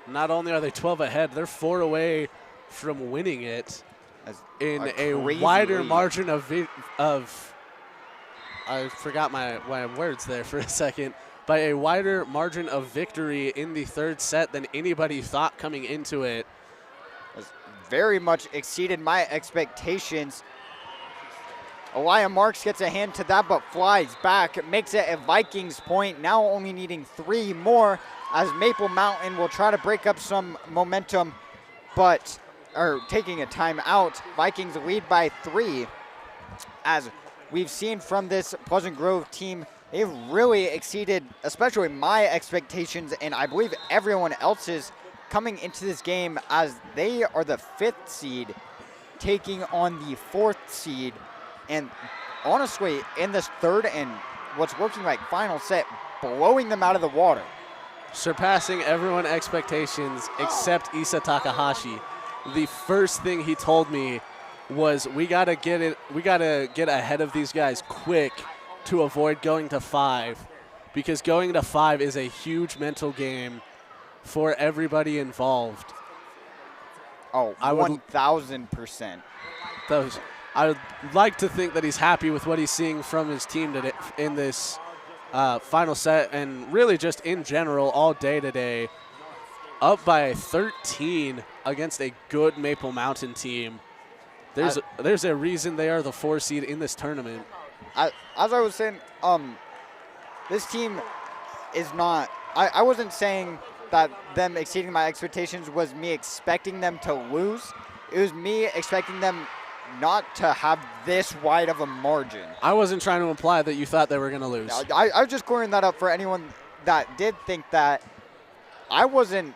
S3: Not only are they 12 ahead, they're 4 away from winning it in a wider margin of I forgot my words there for a second. By a wider margin of victory in the third set than anybody thought coming into it.
S1: Very much exceeded my expectations. Elia Marks gets a hand to that, but flies back. Makes it a Vikings point, now only needing 3 more, as Maple Mountain will try to break up some momentum, but taking a timeout. Vikings lead by 3. As we've seen from this Pleasant Grove team, they've really exceeded, especially my expectations, and I believe everyone else's coming into this game, as they are the 5th seed taking on the 4th seed. And honestly, in this third and what's looking like final set, blowing them out of the water.
S3: Surpassing everyone's expectations except Issa Takahashi. The first thing he told me was we gotta get ahead of these guys quick to avoid going to 5, because going to 5 is a huge mental game for everybody involved.
S1: Oh, 1,000%.
S3: I would like to think that he's happy with what he's seeing from his team today in this final set, and really just in general all day today. Up by 13 against a good Maple Mountain team. There's a reason they are the 4 seed in this tournament.
S1: As I was saying, this team is not. I wasn't saying that them exceeding my expectations was me expecting them to lose. It was me expecting them not to have this wide of a margin.
S3: I wasn't trying to imply that you thought they were going to lose.
S1: I was just clearing that up for anyone that did think that. I wasn't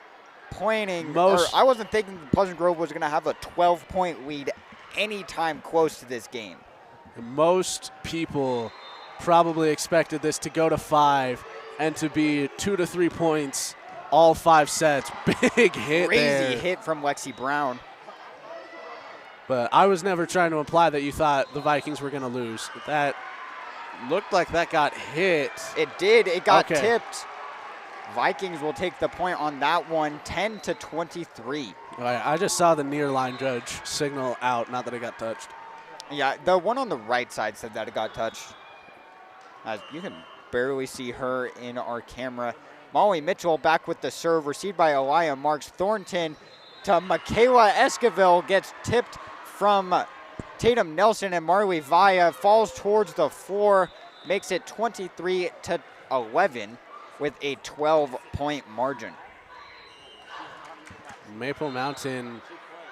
S1: planning, I wasn't thinking Pleasant Grove was going to have a 12-point lead anytime close to this game.
S3: Most people probably expected this to go to 5 and to be 2 to 3 points all 5 sets. Big hit there.
S1: Crazy hit from Lexi Brown.
S3: But I was never trying to imply that you thought the Vikings were going to lose. That looked like that got hit.
S1: It did. It got tipped. Vikings will take the point on that one, 10-23.
S3: All right, I just saw the near line judge signal out, not that it got touched.
S1: Yeah, the one on the right side said that it got touched. You can barely see her in our camera. Molly Mitchell back with the serve, received by Elia Marks. Thornton to Michaela Esquivel, gets tipped from Tatum Nelson, and Marley Vaya falls towards the floor, makes it 23-11 with a 12-point margin.
S3: Maple Mountain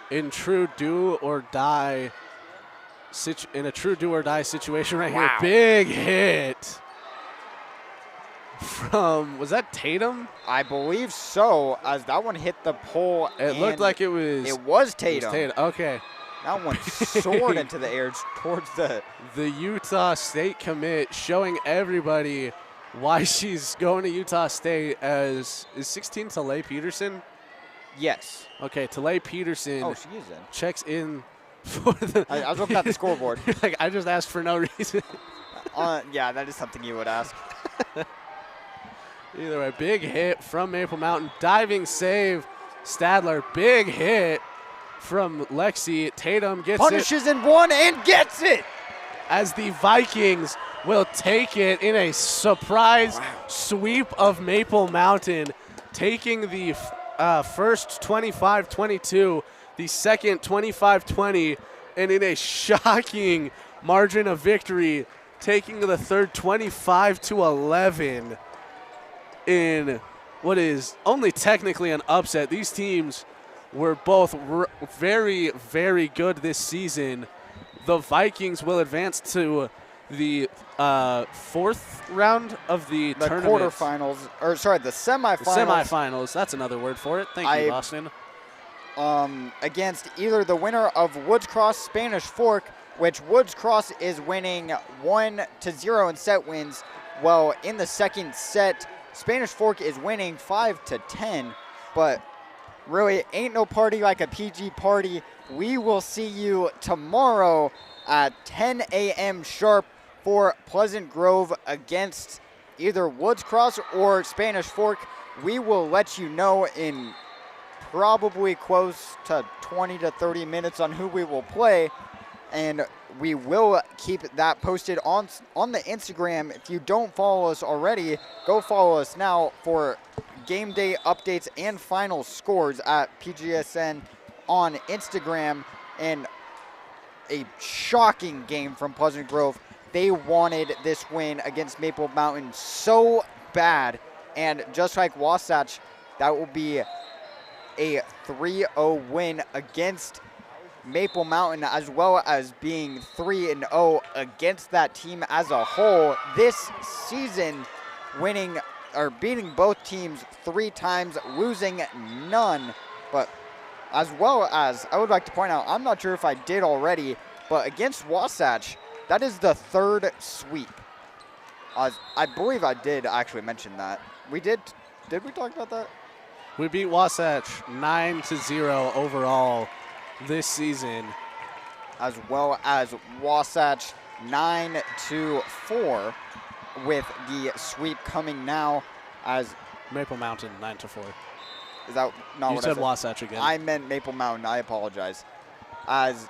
S3: in true do or die situation right here. Big hit from, was that Tatum?
S1: I believe so, as that one hit the pole.
S3: It looked like it was.
S1: It was Tatum.
S3: Okay.
S1: That one soared into the air towards the
S3: Utah State commit, showing everybody why she's going to Utah State. As is 16 Talay Peterson?
S1: Yes.
S3: Okay, Talay Peterson.
S1: Oh, she is in.
S3: Checks in for the.
S1: I was looking at the scoreboard.
S3: Like, I just asked for no reason.
S1: Yeah, that is something you would ask.
S3: Either way, big hit from Maple Mountain. Diving save, Stadler. Big hit from Lexi. Tatum gets
S1: Punishes in one and gets it.
S3: As the Vikings will take it in a surprise sweep of Maple Mountain, taking the first 25-22, the second 25-20, and in a shocking margin of victory, taking the third 25-11 in what is only technically an upset. These teams were both very, very good this season. The Vikings will advance to the fourth round of the tournament.
S1: Quarterfinals, or sorry, the semifinals.
S3: Semifinals, that's another word for it. Thank you, Boston.
S1: Against either the winner of Woods Cross Spanish Fork, which Woods Cross is winning 1-0 in set wins. Well, in the second set, Spanish Fork is winning 5-10, but really ain't no party like a PG party. We will see you tomorrow at 10 a.m. sharp for Pleasant Grove against either Woods Cross or Spanish Fork. We will let you know in probably close to 20 to 30 minutes on who we will play, and we will keep that posted on the Instagram. If you don't follow us already, go follow us now for game day updates and final scores at PGSN on Instagram. And a shocking game from Pleasant Grove. They wanted this win against Maple Mountain so bad, and just like Wasatch, that will be a 3-0 win against Maple Mountain, as well as being 3-0 against that team as a whole this season, winning or beating both teams 3 times, losing none. But as well as, I would like to point out, I'm not sure if I did already, but against Wasatch, that is the 3rd sweep. I believe I did actually mention that. We did we talk about that?
S3: We beat Wasatch 9-0 overall this season.
S1: As well as Wasatch 9-4, with the sweep coming now as
S3: Maple Mountain 9-4.
S1: Is that not
S3: you
S1: what
S3: said?
S1: I said?
S3: Wasatch again.
S1: I meant Maple Mountain. I apologize. As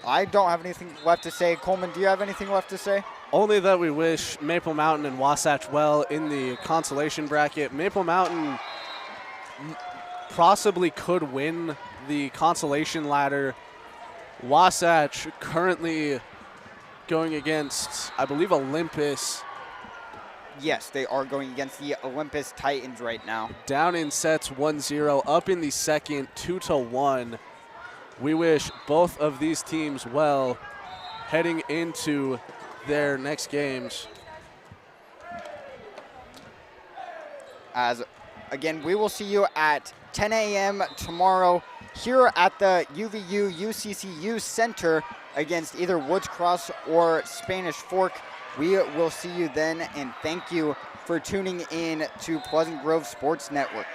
S1: I don't have anything left to say. Coleman, do you have anything left to say?
S3: Only that we wish Maple Mountain and Wasatch well in the consolation bracket. Maple Mountain possibly could win the consolation ladder. Wasatch currently going against, I believe, Olympus.
S1: Yes, they are going against the Olympus Titans right now.
S3: Down in sets 1-0, up in the second 2-1. We wish both of these teams well heading into their next games.
S1: As, again, we will see you at 10 a.m. tomorrow here at the UVU UCCU Center against either Woods Cross or Spanish Fork. We will see you then, and thank you for tuning in to Pleasant Grove Sports Network.